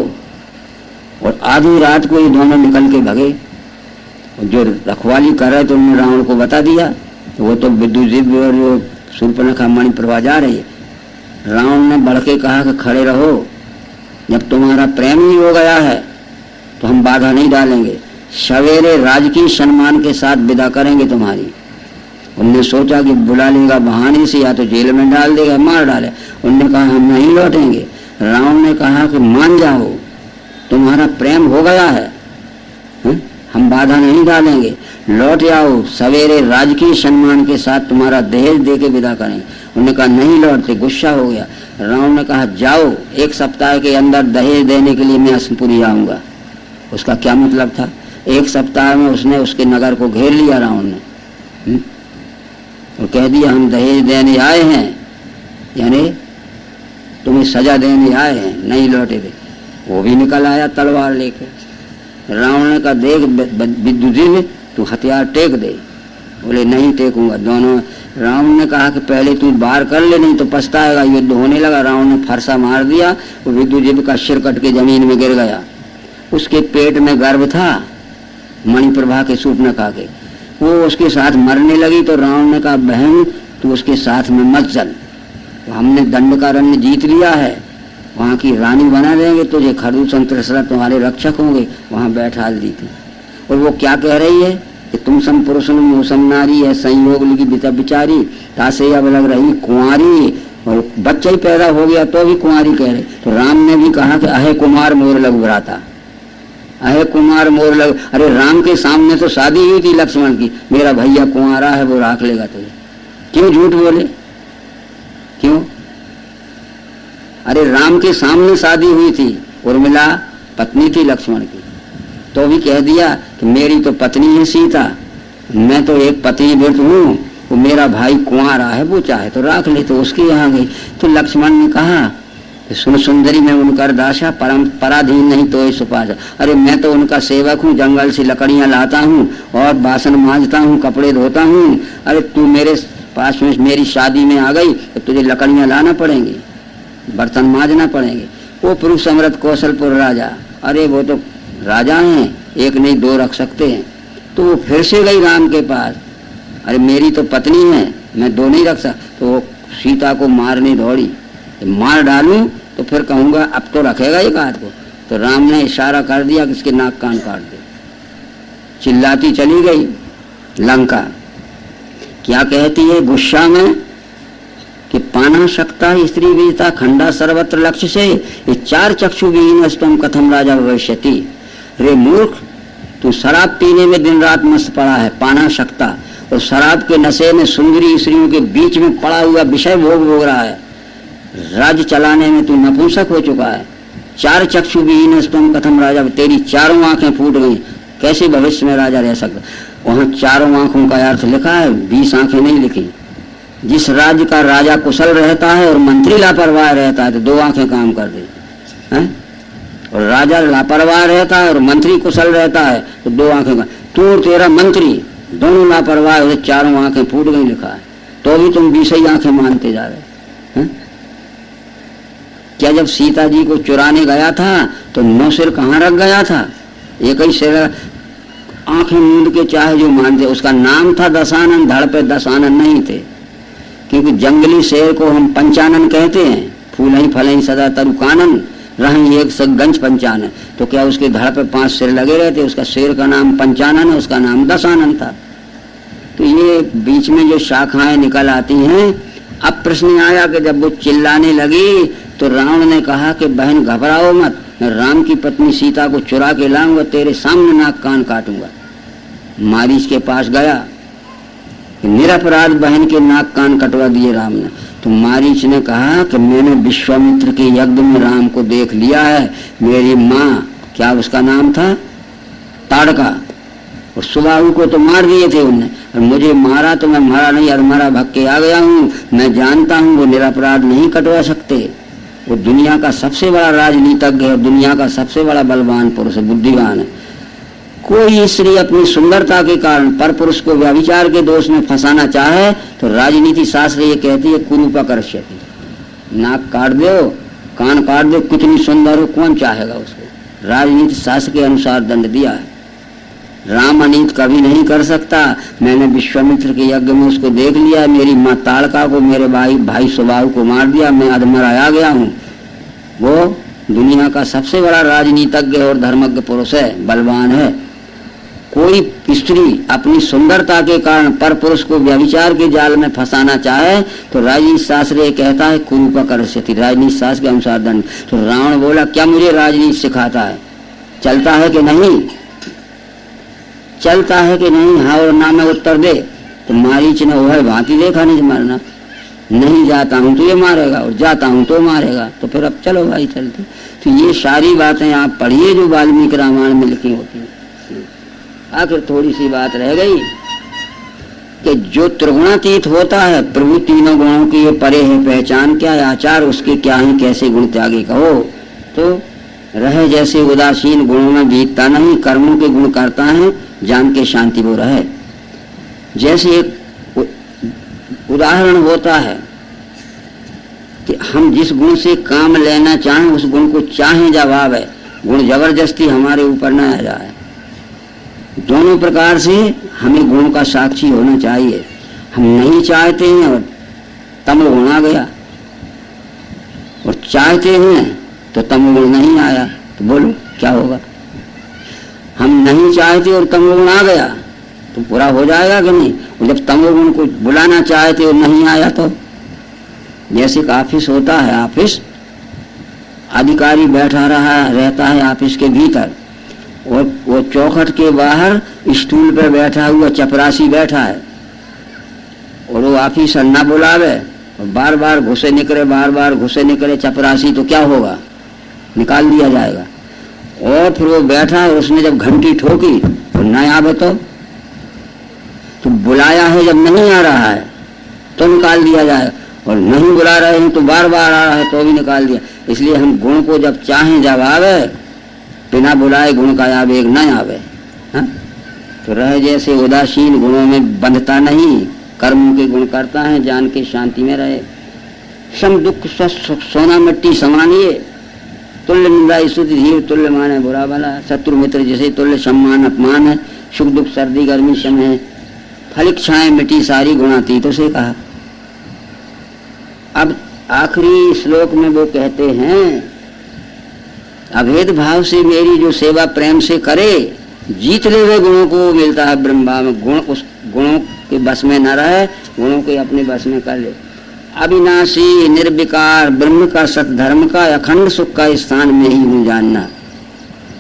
S1: और आधी रात को ये दोनों निकल के भगे। जो रखवाली कर रहे थे उन्होंने रावण को बता दिया, तो वो तो विद्युदेव और जो शूर्पणखा मणिप्रभा जा रही है। रावण ने बढ़ के कहा कि खड़े रहो, जब तुम्हारा प्रेम ही हो गया है तो हम बाधा नहीं डालेंगे, सवेरे राजकीय सम्मान के साथ विदा करेंगे तुम्हारी। उनने सोचा कि बुला लेगा बहाने से, या तो जेल में डाल देगा, मार डाले। उनने कहा हम नहीं लौटेंगे। रावण ने कहा कि मान जाओ, तुम्हारा प्रेम हो गया है, हम बाधा नहीं डालेंगे, लौट जाओ, सवेरे राजकीय सम्मान के साथ तुम्हारा दहेज दे के विदा करेंगे। उन्होंने कहा नहीं लौटते, गुस्सा हो गया। रावण ने कहा जाओ, 1 सप्ताह के अंदर दहेज देने के लिए मैं असमपुरी आऊंगा। उसका क्या मतलब था? 1 सप्ताह में उसने उसके नगर को घेर लिया रावण ने, और कह दिया हम दहेज देने आए हैं, यानी तुम्हें सजा देने आए हैं, नहीं लौटे थे। वो भी निकल आया तलवार लेके। रावण ने कहा देख विद्युजीत, तू हथियार टेक दे। बोले नहीं टेकूंगा दोनों। रावण ने कहा कि पहले तू बाहर कर ले, नहीं तो पछताएगा। युद्ध होने लगा, रावण ने फरसा मार दिया, वो विद्युजीत का सिर कट के जमीन में गिर गया। उसके पेट में गर्भ था मणिप्रभा के शूर्पणखा के, वो उसके साथ मरने लगी। तो रावण ने कहा बहन तू उसके साथ में मत चल, हमने दंडकारण्य जीत लिया है, वहाँ की रानी बना देंगे तुझे, खरदूषण त्रिशला तुम्हारे रक्षक होंगे, वहाँ बैठा दी थी। और वो क्या कह रही है कि तुम सम पुरुष मूसम नारी है संयोग लिखी बिता बिचारी, तासे अब लग रही कुंवारी, और बच्चा ही पैदा हो गया तो भी कुंवारी कह रहे। तो राम ने भी कहा कि अहे कुमार मोर लघु भ्राता, अहे कुमार मोर लघु। अरे राम के सामने तो शादी हुई थी लक्ष्मण की, मेरा भैया कुंवारा है वो राख लेगा तुझे, क्यों झूठ बोले, क्यों? अरे राम के सामने शादी हुई थी, उर्मिला पत्नी थी लक्ष्मण की, तो भी कह दिया कि मेरी तो पत्नी है सीता, मैं तो एक पति व्रत हूँ, वो मेरा भाई कुंवारा है, वो चाहे तो राख ले, तो उसके यहाँ गई। तो लक्ष्मण ने कहा कि सुन सुंदरी मैं उनकर दासा, परम पराधीन नहीं तो सुपासा। अरे मैं तो उनका सेवक हूँ, जंगल से लकड़ियाँ लाता हूँ और बासन मांजता हूँ, कपड़े धोता हूँ। अरे तू मेरे पास में मेरी शादी में आ गई तो तुझे लकड़ियाँ लाना पड़ेंगी, बर्तन मांजना पड़ेंगे। वो पुरुष अमृत कौशलपुर राजा, अरे वो तो राजा हैं, एक नहीं दो रख सकते हैं। तो वो फिर से गई राम के पास, अरे मेरी तो पत्नी है, मैं दो नहीं रख सकता। तो वो सीता को मारने दौड़ी, मार डालूं तो फिर कहूंगा अब तो रखेगा एक हाथ को। तो राम ने इशारा कर दिया कि इसके नाक कान काट दे। चिल्लाती चली गई लंका। क्या कहती है गुस्सा में कि पाना शकता स्त्री बीजता खंडा सर्वत्र लक्ष्य से, ये चार चक्षु विहीन स्तम कथम राजा भविष्यति। रे मूर्ख, तू शराब पीने में दिन रात मस्त पड़ा है, पाना शकता, और शराब के नशे में सुंदरी स्त्रियों के बीच में पड़ा हुआ विषय भोग रहा है। राज्य चलाने में तू नपुंसक हो चुका है। चार चक्षु विहीन स्तम कथम राजा, तेरी चारों आंखें फूट गई, कैसे भविष्य में राजा रह सकता? वहां चारों आंखों का अर्थ लिखा है, 20 आंखें नहीं लिखी। जिस राज्य का राजा कुशल रहता है और मंत्री लापरवाह रहता है तो 2 आंखें काम कर दे हैं? और राजा लापरवाह रहता है और मंत्री कुशल रहता है तो 2 आंखें। तू और तेरा मंत्री दोनों लापरवाह है, चारों आंखें फूट गई लिखा है, तो भी तुम 20 ही आंखें मानते जा रहे हैं। क्या जब सीता जी को चुराने गया था तो 9 सिर कहाँ रख गया था? एक ही सिर, आंखें मूंद के चाहे जो मानते। उसका नाम था दशानन, धड़ पे 10 आनन नहीं थे, क्योंकि जंगली शेर को हम पंचानन कहते हैं, फूल ही फल ही सदा तरुकानन रही एक गंज पंचानन। तो क्या उसके धड़ पे 5 सिर लगे रहते? उसका शेर का नाम पंचानन है, उसका नाम दशानन था। तो ये बीच में जो शाखाएं निकल आती हैं। अब प्रश्न आया कि जब वो चिल्लाने लगी तो रावण ने कहा कि बहन घबराओ मत, मैं राम की पत्नी सीता को चुरा के लाऊंगा, तेरे सामने नाक कान काटूंगा। मारीच के पास गया, निरपराध बहन के नाक कान कटवा दिए राम ने। तो मारीच ने कहा कि मैंने विश्वामित्र के यज्ञ में राम को देख लिया है। मेरी माँ, क्या उसका नाम था, ताड़का, और सुबाहु को तो मार दिए थे उनने, और मुझे मारा तो मैं मरा नहीं, अरमरा भग के आ गया हूँ। मैं जानता हूँ वो निरपराध नहीं कटवा सकते। वो दुनिया का सबसे बड़ा राजनीतिज्ञ है, दुनिया का सबसे बड़ा बलवान पुरुष है, बुद्धिमान है। कोई स्त्री अपनी सुंदरता के कारण पर पुरुष को व्यभिचार के दोष में फंसाना चाहे तो राजनीति शास्त्र ये कहती है कुरूपकर्ष्यति, नाक काट दो, कान काट दो, कितनी सुंदर हो कौन चाहेगा उसको। राजनीति शास्त्र के अनुसार दंड दिया है। राम अनीत कभी नहीं कर सकता। मैंने विश्वामित्र के यज्ञ में उसको देख लिया। मेरी माँ ताड़का को, मेरे भाई सुबाहु को मार दिया, मैं अधमरा आ गया हूँ। वो दुनिया का सबसे बड़ा राजनीतिज्ञ और धर्मज्ञ पुरुष है, बलवान है। कोई स्त्री अपनी सुंदरता के कारण पर पुरुष को व्यभिचार के जाल में फंसाना चाहे तो राजनीति शास्त्र ये कहता है कुरूपकर्ष्यति, राजनीति शास्त्र के अनुसार दंड। तो रावण बोला क्या मुझे राजनीति सिखाता है, चलता है कि नहीं, चलता है कि नहीं, हाँ और ना में उत्तर दे। तो मारीच ने वह भांति देखा नहीं मारना, नहीं जाता हूं तो ये मारेगा और जाता हूं तो मारेगा, तो फिर अब चलो भाई चलते। तो ये सारी बातें आप पढ़िए जो वाल्मीकि रामायण में लिखी होती है। आखिर थोड़ी सी बात रह गई कि जो त्रिगुणातीत होता है, प्रभु तीनों गुणों की ये परे है पहचान, क्या है आचार उसके, क्या है कैसे गुण त्यागे कहो। तो रहे जैसे उदासीन, गुणों में बीतता नहीं, कर्मों के गुण करता है, जान के शांति वो रहे। जैसे एक उदाहरण होता है कि हम जिस गुण से काम लेना चाहें उस गुण को चाहें जवाब है, गुण जबरदस्ती हमारे ऊपर न आ जाए। दोनों प्रकार से हमें गुण का साक्षी होना चाहिए। हम नहीं चाहते हैं और तमो गुण आ गया, और चाहते हैं तो तमोगुण नहीं आया, तो बोलो क्या होगा? हम नहीं चाहते और तमोगुण आ गया तो पूरा हो जाएगा कि नहीं? और जब तमोगुण को बुलाना चाहते और नहीं आया तो? जैसे एक ऑफिस होता है, ऑफिस अधिकारी बैठा रहता है ऑफिस के भीतर, और वो चौखट के बाहर स्टूल पर बैठा हुआ चपरासी बैठा है, और वो ऑफिसर ना बुलावे और बार बार घुसे निकले चपरासी, तो क्या होगा? निकाल दिया जाएगा। और फिर वो बैठा है, उसने जब घंटी ठोकी और न आवे तो बुलाया है, जब नहीं आ रहा है तो निकाल दिया जाएगा, और नहीं बुला रहे हैं तो बार बार आ रहा है तो भी निकाल दिया। इसलिए हम गुण को जब चाहें जब आवे, बिना बुलाए गुण का आवेग न आवे। तो रह जैसे उदासीन, गुणों में बंधता नहीं, कर्म के गुण करता है, जान के शांति में रहे। सम दुख स्वस्थ सोना मिट्टी समानिए, तुल्य निंदा स्तुति धीर तुल्य मान है बुरा भला, शत्रु मित्र जैसे तुल्य सम्मान अपमान है, सुख दुख सर्दी गर्मी सम है, फल इच्छाएं मिटी सारी गुणातीतों से कहा। अब आखिरी श्लोक में वो कहते हैं, अभेद भाव से मेरी जो सेवा प्रेम से करे, जीत ले हुए गुणों को मिलता है ब्रह्मा में। गुण उस गुणों के बस में न रहे, गुणों के अपने बस में कर ले। अविनाशी निर्विकार ब्रह्म का सतधर्म का अखंड सुख का स्थान में ही हूँ जानना।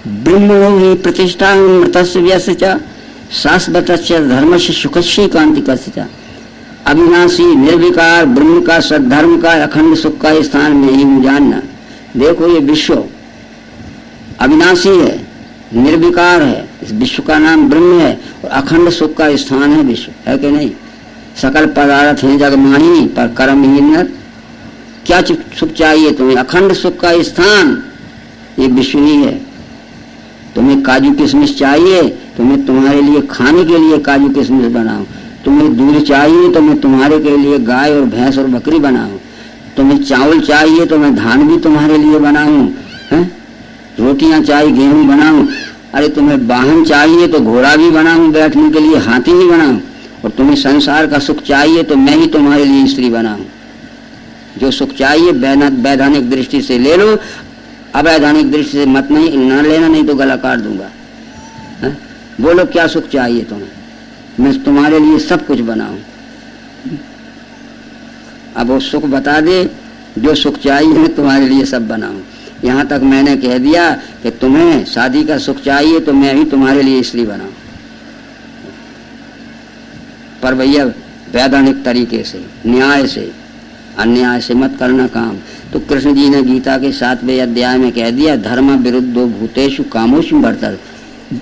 S1: ब्रह्म ही प्रतिष्ठा मृतस्य व्यस्य शाश्वत धर्म से सुखस्य कांतिकस्य। अविनाशी निर्विकार ब्रह्म का सद्धर्म का अखंड सुख का स्थान में ही हूँ जानना। देखो ये विश्व अविनाशी है, निर्विकार है, इस विश्व का नाम ब्रह्म है, और अखंड सुख का स्थान है विश्व, है कि नहीं? सकल पदार्थ हैं जगमाही पर कर्महीन नर। क्या सुख चाहिए तुम्हें? अखंड सुख का स्थान ये विश्व ही है। तुम्हें काजू किशमिश चाहिए तो मैं तुम्हारे लिए खाने के लिए काजू किशमिश बनाऊं। तुम्हें दूध चाहिए तो मैं तुम्हारे के लिए गाय और भैंस और बकरी बनाऊं। तुम्हें चावल चाहिए तो मैं धान भी तुम्हारे लिए बनाऊं, रोटियां चाहिए गेहूं बनाऊं। अरे तुम्हें वाहन चाहिए तो घोड़ा भी बनाऊं, बैठने के लिए हाथी भी बनाऊं। और तुम्हें संसार का सुख चाहिए तो मैं ही तुम्हारे लिए स्त्री बनाऊं। जो सुख चाहिए वैधानिक दृष्टि से ले लो, अवैधानिक दृष्टि से मत नहीं न लेना, नहीं तो गला काट दूंगा। बोलो क्या सुख चाहिए तुम्हें? मैं तुम्हारे लिए सब कुछ बनाऊं। अब वो सुख बता दे, जो सुख चाहिए मैं तुम्हारे लिए सब बनाऊं। यहाँ तक मैंने कह दिया कि तुम्हें शादी का सुख चाहिए तो मैं ही तुम्हारे लिए स्त्री बनाऊं, पर भैया वैधानिक तरीके से, न्याय से, अन्याय से मत करना काम। तो कृष्ण जी ने गीता के 7वें अध्याय में कह दिया, धर्म विरुद्धो भूतेषु कामोषु बर्तर।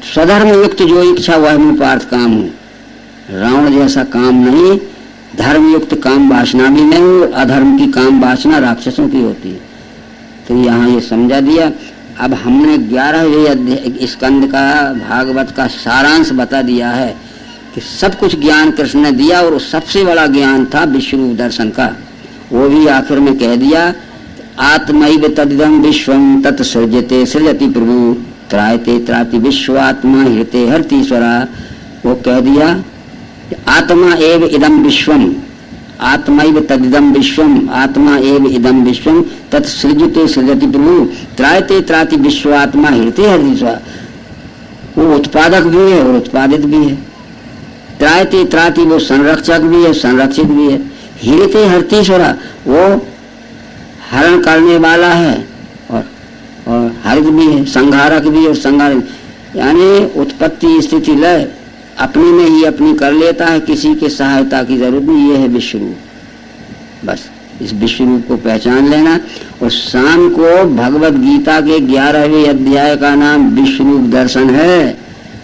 S1: स्वधर्म युक्त जो इच्छा वह में पार्थ काम हूँ। रावण जैसा काम नहीं, धर्म युक्त काम वासना भी नहीं, और अधर्म की काम वासना राक्षसों की होती है। तो यहाँ ये समझा दिया। अब हमने 11वें स्कंद का भागवत का सारांश बता दिया है कि सब कुछ ज्ञान कृष्ण ने दिया, और सबसे बड़ा ज्ञान था विश्वरूप दर्शन का। वो भी आखिर में कह दिया, आत्मैव तदिदं विश्वं तत्सृजते सृजति प्रभु त्रायते त्राति विश्वात्मा हृते हर्तीश्वरा। वो कह दिया आत्मा एव इदं विश्वम, आत्मैव तदिदं विश्वम, आत्मा एव इदं विश्वम तत्सृजते सृजति प्रभु त्रायते त्राति विश्वात्मा हृते हर्तीश्वरा। वो उत्पादक भी है और उत्पादित भी है। त्रायते त्राति वो संरक्षक भी है, संरक्षित भी है। हृते हर्तीश्वरा वो हरण करने वाला है और हरित भी है, संहारक भी और संहारक, यानी उत्पत्ति स्थिति लय अपने में ही अपनी कर लेता है, किसी के सहायता की जरूरत नहीं। ये है विश्वरूप। बस इस विश्वरूप को पहचान लेना। और शाम को भगवत गीता के 11वें अध्याय का नाम विश्वरूप दर्शन है,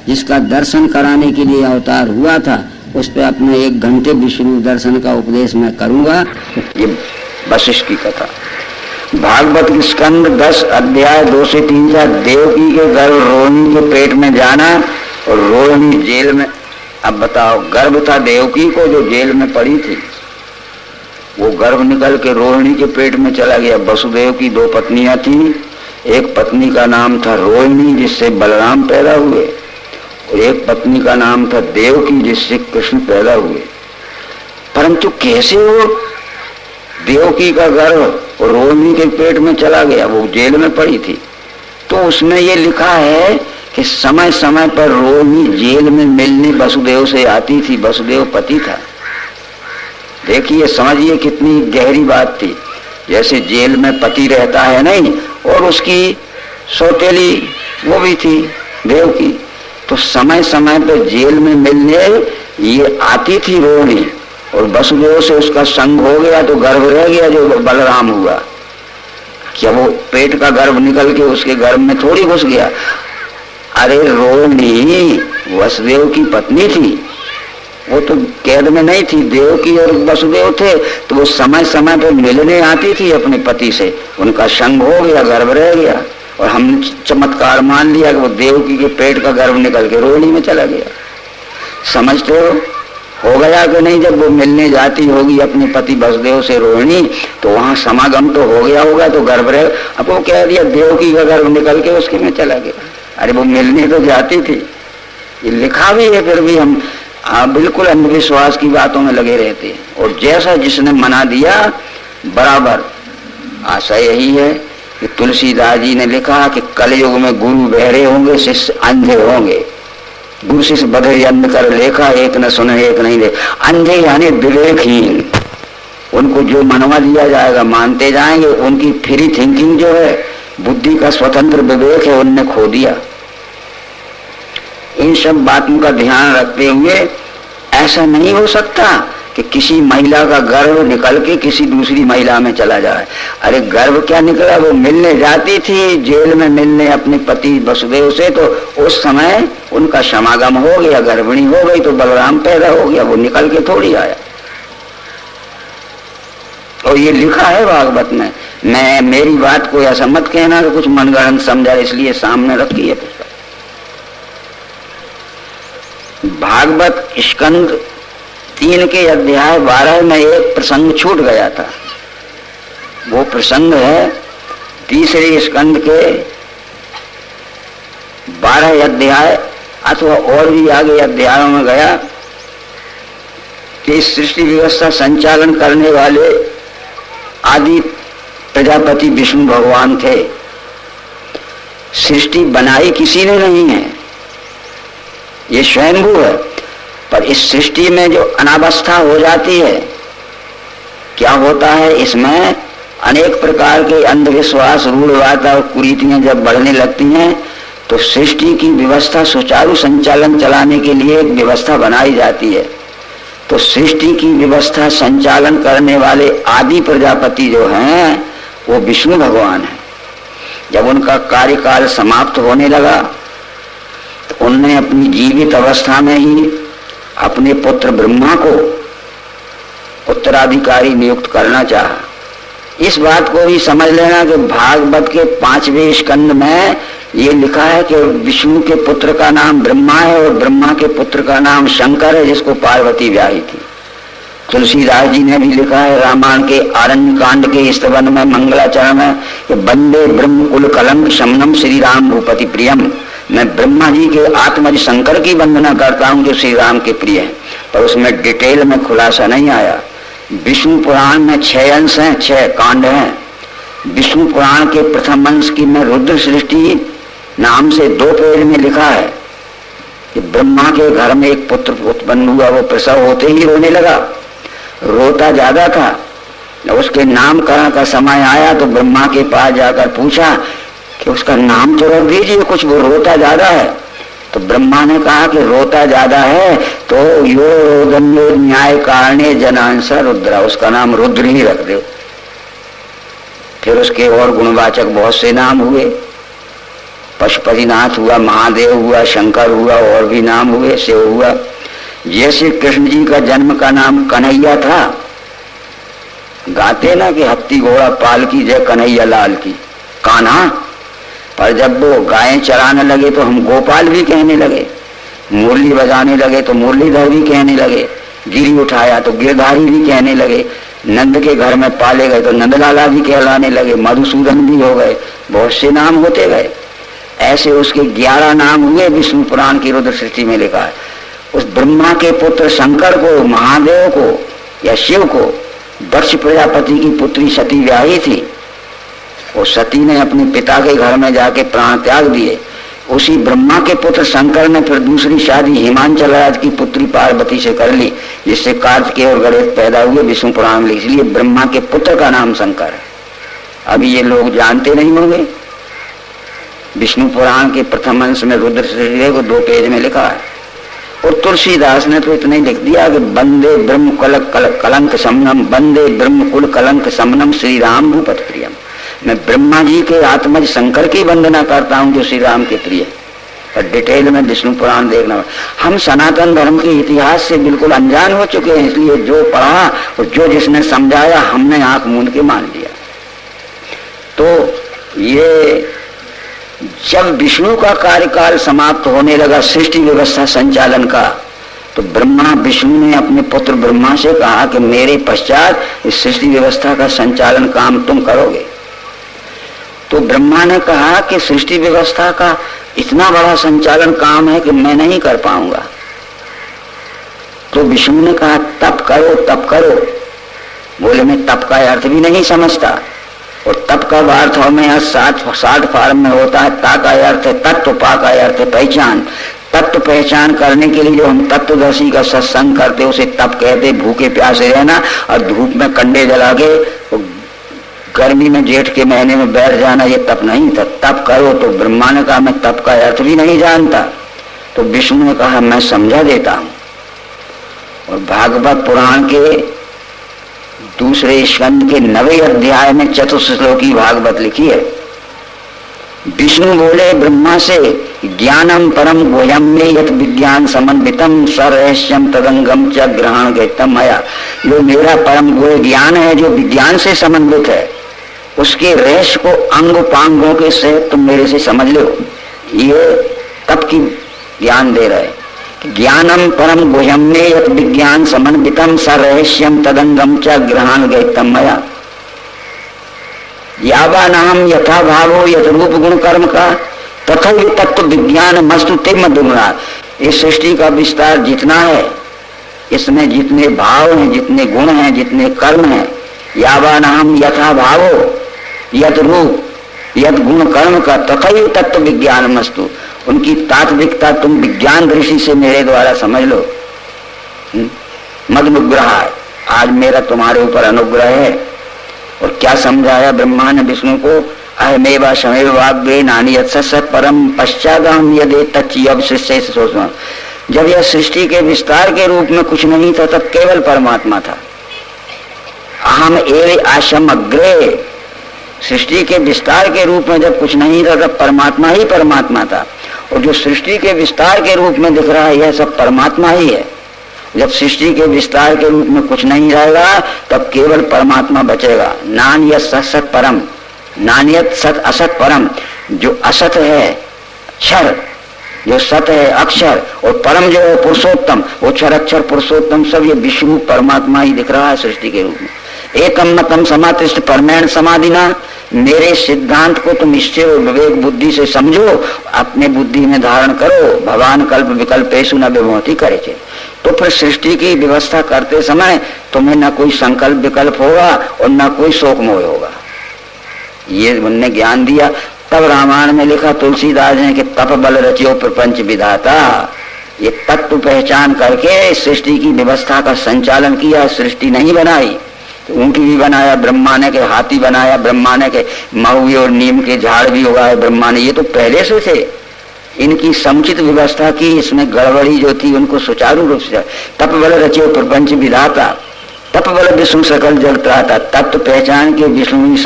S1: जिसका दर्शन कराने के लिए अवतार हुआ था। उस पर अपने 1 घंटे विष्णु दर्शन का उपदेश मैं करूंगा। ये वशिष्ठ की कथा, भागवत की स्कंद 10 अध्याय 2 से 3 था। देवकी के गर्भ रोहिणी के पेट में जाना और रोहिणी जेल में। अब बताओ, गर्भ था देवकी को जो जेल में पड़ी थी, वो गर्भ निकल के रोहिणी के पेट में चला गया। वसुदेव की 2 पत्नियां थी, एक पत्नी का नाम था रोहिणी जिससे बलराम पैदा हुए, और एक पत्नी का नाम था देवकी जिससे कृष्ण पैदा हुए। परंतु कैसे वो देवकी का गर्भ
S2: और रोहिणी के पेट में चला गया, वो जेल में पड़ी थी। तो उसमें ये लिखा है कि समय समय पर रोहिणी जेल में मिलने वसुदेव से आती थी, वसुदेव पति था। देखिए, समझिए कितनी गहरी बात थी। जैसे जेल में पति रहता है नहीं, और उसकी सौतेली वो भी थी देव की, तो समय समय पर जेल में मिलने ये आती थी रोहिणी। और वसुदेव से उसका संग हो गया तो गर्भ रह गया जो बलराम हुआ। क्या वो पेट का गर्भ निकल के उसके गर्भ में थोड़ी घुस गया? अरे रोहिणी वसुदेव की पत्नी थी, वो तो कैद में नहीं थी, देव की और वसुदेव थे, तो वो समय समय पर मिलने आती थी अपने पति से, उनका संग हो गया, गर्भ रह गया। और हम चमत्कार मान लिया कि वो देवकी के पेट का गर्भ निकल के रोहिणी में चला गया। समझते हो गया कि नहीं? जब वो मिलने जाती होगी अपने पति वसुदेव से रोहिणी, तो वहां समागम तो हो गया होगा, तो गर्भ रह, अब वो कह दिया देवकी का गर्भ निकल के उसके में चला गया। अरे वो मिलने तो जाती थी, ये लिखा भी है, फिर भी हम बिल्कुल अंधविश्वास की बातों में लगे रहते हैं। और जैसा जिसने मना दिया बराबर। आशा यही है कि तुलसीदास जी ने लिखा कि कलयुग में गुरु बहरे होंगे, शिष्य अंधे होंगे। गुरु शिष्य बधे अंध कर लेखा, एक न सुने एक नहीं दे। अंधे यानी विवेकहीन, उनको जो मनवा दिया जाएगा मानते जाएंगे। उनकी फ्री थिंकिंग जो है, बुद्धि का स्वतंत्र विवेक है, उनने खो दिया। इन सब बातों का ध्यान रखते हुए ऐसा नहीं हो सकता कि किसी महिला का गर्भ निकल के किसी दूसरी महिला में चला जाए। अरे गर्भ क्या निकला, वो मिलने जाती थी जेल में मिलने अपने पति वसुदेव से, तो उस समय उनका समागम हो गया, गर्भिणी हो गई, तो बलराम पैदा हो गया, वो निकल के थोड़ी आया। और ये लिखा है भागवत में। मैं मेरी बात को ऐसा मत कहना कि कुछ मनगढ़ंत समझा, इसलिए सामने रखी है पुस्तक। भागवत स्कंद 3 के अध्याय 12 में एक प्रसंग छूट गया था। वो प्रसंग है 3रे स्कंद के 12 अध्याय अथवा और भी आगे अध्यायों में गया कि सृष्टि व्यवस्था संचालन करने वाले आदि प्रजापति विष्णु भगवान थे। सृष्टि बनाई किसी ने नहीं है, ये स्वयंभू है। पर इस सृष्टि में जो अनावस्था हो जाती है, क्या होता है, इसमें अनेक प्रकार के अंधविश्वास, रूढ़वाद और कुरीतियां जब बढ़ने लगती हैं, तो सृष्टि की व्यवस्था सुचारू संचालन चलाने के लिए एक व्यवस्था बनाई जाती है। तो सृष्टि की व्यवस्था संचालन करने वाले आदि प्रजापति जो हैं, वो विष्णु भगवान है। जब उनका कार्यकाल समाप्त होने लगा, तो उन्होंने अपनी जीवित अवस्था में ही अपने पुत्र ब्रह्मा को उत्तराधिकारी नियुक्त करना चाहा। इस बात को भी समझ लेना कि भागवत के 5वें स्कंद में ये लिखा है कि विष्णु के पुत्र का नाम ब्रह्मा है और ब्रह्मा के पुत्र का नाम शंकर है, जिसको पार्वती ब्याही थी। तुलसीदास जी ने भी लिखा है रामायण के आरण्य कांड के स्तवन में मंगलाचरण में कि वंदे ब्रह्म कुल कलंक शमनम श्री राम भूपति प्रियम। मैं ब्रह्मा जी के आत्मज शंकर की वंदना करता हूँ जो श्री राम के प्रिय हैं। पर उसमें डिटेल में खुलासा नहीं आया। विष्णु पुराण में 6 अंश हैं, 6 कांड हैं। विष्णु पुराण के प्रथम अंश की में रुद्र सृष्टि नाम से 2 पेज में लिखा है कि ब्रह्मा के घर में एक पुत्र उत्पन्न हुआ। वो प्रसव होते ही रोने लगा, रोता ज्यादा था। उसके नामकरण का समय आया तो ब्रह्मा के पास जाकर पूछा कि उसका नाम तो रख दीजिए कुछ, वो रोता ज्यादा है। तो ब्रह्मा ने कहा कि रोता ज्यादा है तो यो रोदन्यो न्याय कारणे जनांसा रुद्रा, उसका नाम रुद्र ही रख दो। फिर उसके और गुणवाचक बहुत से नाम हुए, पशुपतिनाथ हुआ, महादेव हुआ, शंकर हुआ, और भी नाम हुए, शिव हुआ। जैसे कृष्ण जी का जन्म का नाम कन्हैया था, गाते ना कि हत्ती घोड़ा पाल की जय कन्हैया लाल की, कान्हा। पर जब वो गायें चराने लगे तो हम गोपाल भी कहने लगे, मुरली बजाने लगे तो मुरलीधर भी कहने लगे, गिरी उठाया तो गिरधारी भी कहने लगे, नंद के घर में पाले गए तो नंदलाला भी कहलाने लगे, मधुसूदन भी हो गए, बहुत से नाम होते गए। ऐसे उसके 11 नाम हुए। विष्णु पुराण की रुद्र सृष्टि में लिखा है। उस ब्रह्मा के पुत्र शंकर को, महादेव को या शिव को दक्ष प्रजापति की पुत्री सती व्याही थी, और सती ने अपने पिता के घर में जाके प्राण त्याग दिए। उसी ब्रह्मा के पुत्र शंकर ने फिर दूसरी शादी हिमांचल राज की पुत्री पार्वती से कर ली, जिससे कार्तिकेय और गणेश पैदा हुए विष्णु पुराण में। इसलिए ब्रह्मा के पुत्र का नाम शंकर है। अभी ये लोग जानते नहीं होंगे। विष्णु पुराण के प्रथम अंश में रुद्र ऋषि को 2 पेज में लिखा है, और तुलसीदास ने तो इतना ही लिख दिया कि बंदे ब्रह्म कलंक समनम, बंदे ब्रह्म कुल कलंक समनम श्री राम भूपत प्रियम। मैं ब्रह्मा जी के आत्मज शंकर की वंदना करता हूँ जो श्री राम के प्रिय। और डिटेल में विष्णु पुराण देखना। हम सनातन धर्म के इतिहास से बिल्कुल अनजान हो चुके हैं, इसलिए जो पढ़ा और जो जिसने समझाया हमने आंख मूंद के मान लिया। तो ये जब विष्णु का कार्यकाल समाप्त होने लगा सृष्टि व्यवस्था संचालन का, तो ब्रह्मा विष्णु ने अपने पुत्र ब्रह्मा से कहा कि मेरे पश्चात इस सृष्टि व्यवस्था का संचालन काम तुम करोगे। तो ब्रह्मा ने कहा कि सृष्टि व्यवस्था का इतना बड़ा संचालन काम है कि मैं नहीं कर पाऊंगा। तो विष्णु ने कहा तप करो, तप करो। बोले मैं तप का अर्थ भी नहीं समझता, और तप का अर्थ हमें 60 फार्म में होता है। ता का अर्थ है तत्व, पा का अर्थ है पहचान। तत्व पहचान करने के लिए जो हम तत्वदर्शी का सत्संग करते उसे तप कहते। भूखे प्यासे रहना और धूप में कंडे जला के गर्मी में जेठ के महीने में बैठ जाना, ये तप नहीं था। तप करो। तो ब्रह्मा ने कहा मैं तप का अर्थ भी नहीं जानता। तो विष्णु ने कहा मैं समझा देता हूं। और भागवत पुराण के दूसरे स्कंद के 9वें अध्याय में चतुश्लोकी भागवत लिखी है। विष्णु बोले ब्रह्मा से ज्ञानम परम गुह्यम में यत विज्ञान समन्वितम सरहस्यम तदंगम च ग्रहण गतम मया। जो मेरा परम गुह्य ज्ञान है, जो विज्ञान से समन्वित है, उसके रहस्य को अंग पांगों के से तुम मेरे से समझ लो। ये तप की ज्ञान दे रहे। ज्ञानम परम गुह्यम में यत विज्ञान समन्वितम सरहस्यम तदंगम च ग्रहण गतम मया। यावा नाम यथा भावो यथ रूप गुण कर्म का तथा तत्व विज्ञान मस्तु ते मधुरा। इस सृष्टि का विस्तार जितना है, इसमें जितने भाव हैं, जितने गुण हैं, जितने कर्म हैं, यावा नाम यथा भावो यथ रूप यथ गुण कर्म का तथा तत्व विज्ञान मस्तु। उनकी तात्विकता तुम विज्ञान दृष्टि से मेरे द्वारा समझ लो। मदनुग्रह, आज मेरा तुम्हारे ऊपर अनुग्रह है। और क्या समझाया ब्रह्मा ने विष्णु को? अहमेवा शमेव वाग्वे नानियत सत परम पश्चादाम यदे तच्यव शिष्य सोचना। जब यह सृष्टि के विस्तार के रूप में कुछ नहीं था, तब केवल परमात्मा था। अहम एव आशम अग्रे। सृष्टि के विस्तार के रूप में जब कुछ नहीं था, तब परमात्मा ही परमात्मा था। और जो सृष्टि के विस्तार के रूप में दिख रहा है, यह सब परमात्मा ही है। जब सृष्टि के विस्तार के रूप में कुछ नहीं रहेगा, तब केवल परमात्मा बचेगा। नान्यत सत परम, नान्यत सत असत परम। जो असत है क्षर, जो सत है अक्षर, और परम जो है पुरुषोत्तम, वो क्षर अक्षर पुरुषोत्तम सब ये विष्णु परमात्मा ही दिख रहा है सृष्टि के रूप में। एकम मतम समातिष्ठ परमैण समाधिना। मेरे सिद्धांत को तुम निश्चय और विवेक बुद्धि से समझो, अपने बुद्धि में धारण करो। भगवान कल्प विकल्पेशु न विभूति करे। तो फिर सृष्टि की व्यवस्था करते समय तुम्हें न कोई संकल्प विकल्प होगा और न कोई शोक मोह होगा। ये उनने ज्ञान दिया। तब रामायण में लिखा तुलसीदास ने कि तप बल रचियो प्रपंच विधाता। ये तत्व पहचान करके सृष्टि की व्यवस्था का संचालन किया। सृष्टि नहीं बनाई। ऊंट भी बनाया ब्रह्मा ने, के हाथी बनाया ब्रह्मा ने, के महुए और नीम के झाड़ भी उगाए ब्रह्मा ने। ये तो पहले से थे। इनकी समुचित व्यवस्था की, इसमें गड़बड़ी जो थी उनको सुचारू रूप से। तप बल रचियो प्रपंच विधाता, तप बल विष्णु सकल जगत रहता। तत्व पहचान के विष्णु ही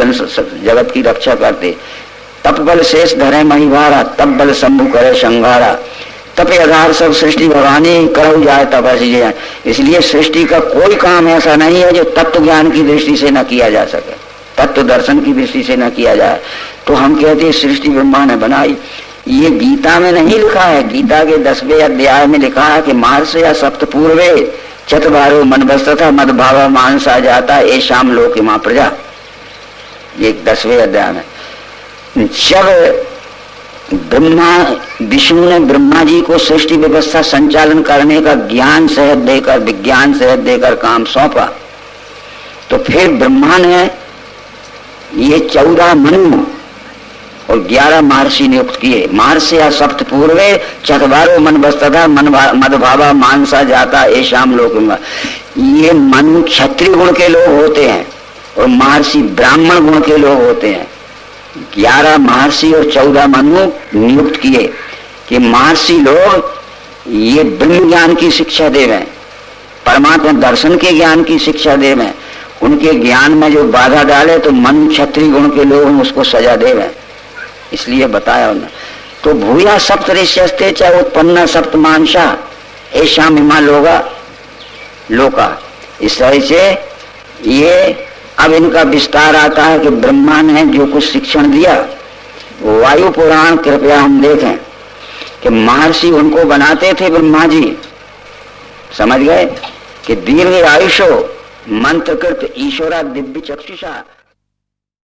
S2: जगत की रक्षा करते। तप बल शेष धरे महिवारा, तप बल शंभु करे संघारा। तप आधार सब सृष्टि भगवानी करो जाए तपसी जाए। इसलिए सृष्टि का कोई काम ऐसा नहीं है जो तत्व ज्ञान की दृष्टि से न किया जा सके, तत्व दर्शन की दृष्टि से न किया जाए। तो हम कहते हैं सृष्टि ब्रह्मा ने बनाई। ये गीता में नहीं लिखा है। गीता के 10वें अध्याय में लिखा है कि मार्स या सप्त पूर्वे चतुर्बारो मन बस्तथा मद भाव मानसा जाता ए शाम लोक मां प्रजा। ये 10वें अध्याय में जब ब्रह्मा विष्णु ने ब्रह्मा जी को सृष्टि व्यवस्था संचालन करने का ज्ञान सहज देकर, विज्ञान सहज देकर काम सौंपा, तो फिर ब्रह्मा ने ये 14 मनु और 11 महर्षि नियुक्त किए। महर्षि या सप्त पूर्वे चतवारो मन बस्तथा मदभावा मानसा जाता ऐशाम लोक में। ये मनु क्षत्रिय गुण के लोग होते हैं और महर्षि ब्राह्मण गुण के लोग होते हैं। 11 महर्षि और 14 मनु नियुक्त किए कि महर्षि लोग ये ब्रह्म ज्ञान की शिक्षा देवें, परमात्मा दर्शन के ज्ञान की शिक्षा देवें। उनके ज्ञान में जो बाधा डाले तो मनु क्षत्रिय गुण के लोग उसको सजा देवें, इसलिए बताया उन्होंने। तो भूया सप्त ऋष्यस्ते चाहे उत्पन्ना सप्त मानसा ऐसा मिमा लोका। इस तरह से ये अब इनका विस्तार आता है कि ब्रह्मा ने जो कुछ शिक्षण दिया। वायु पुराण कृपया हम देखें कि महर्षि उनको बनाते थे ब्रह्मा जी, समझ गए कि दीर्घ आयुषो मंत्रकृत ईश्वरा दिव्य चक्षुषा।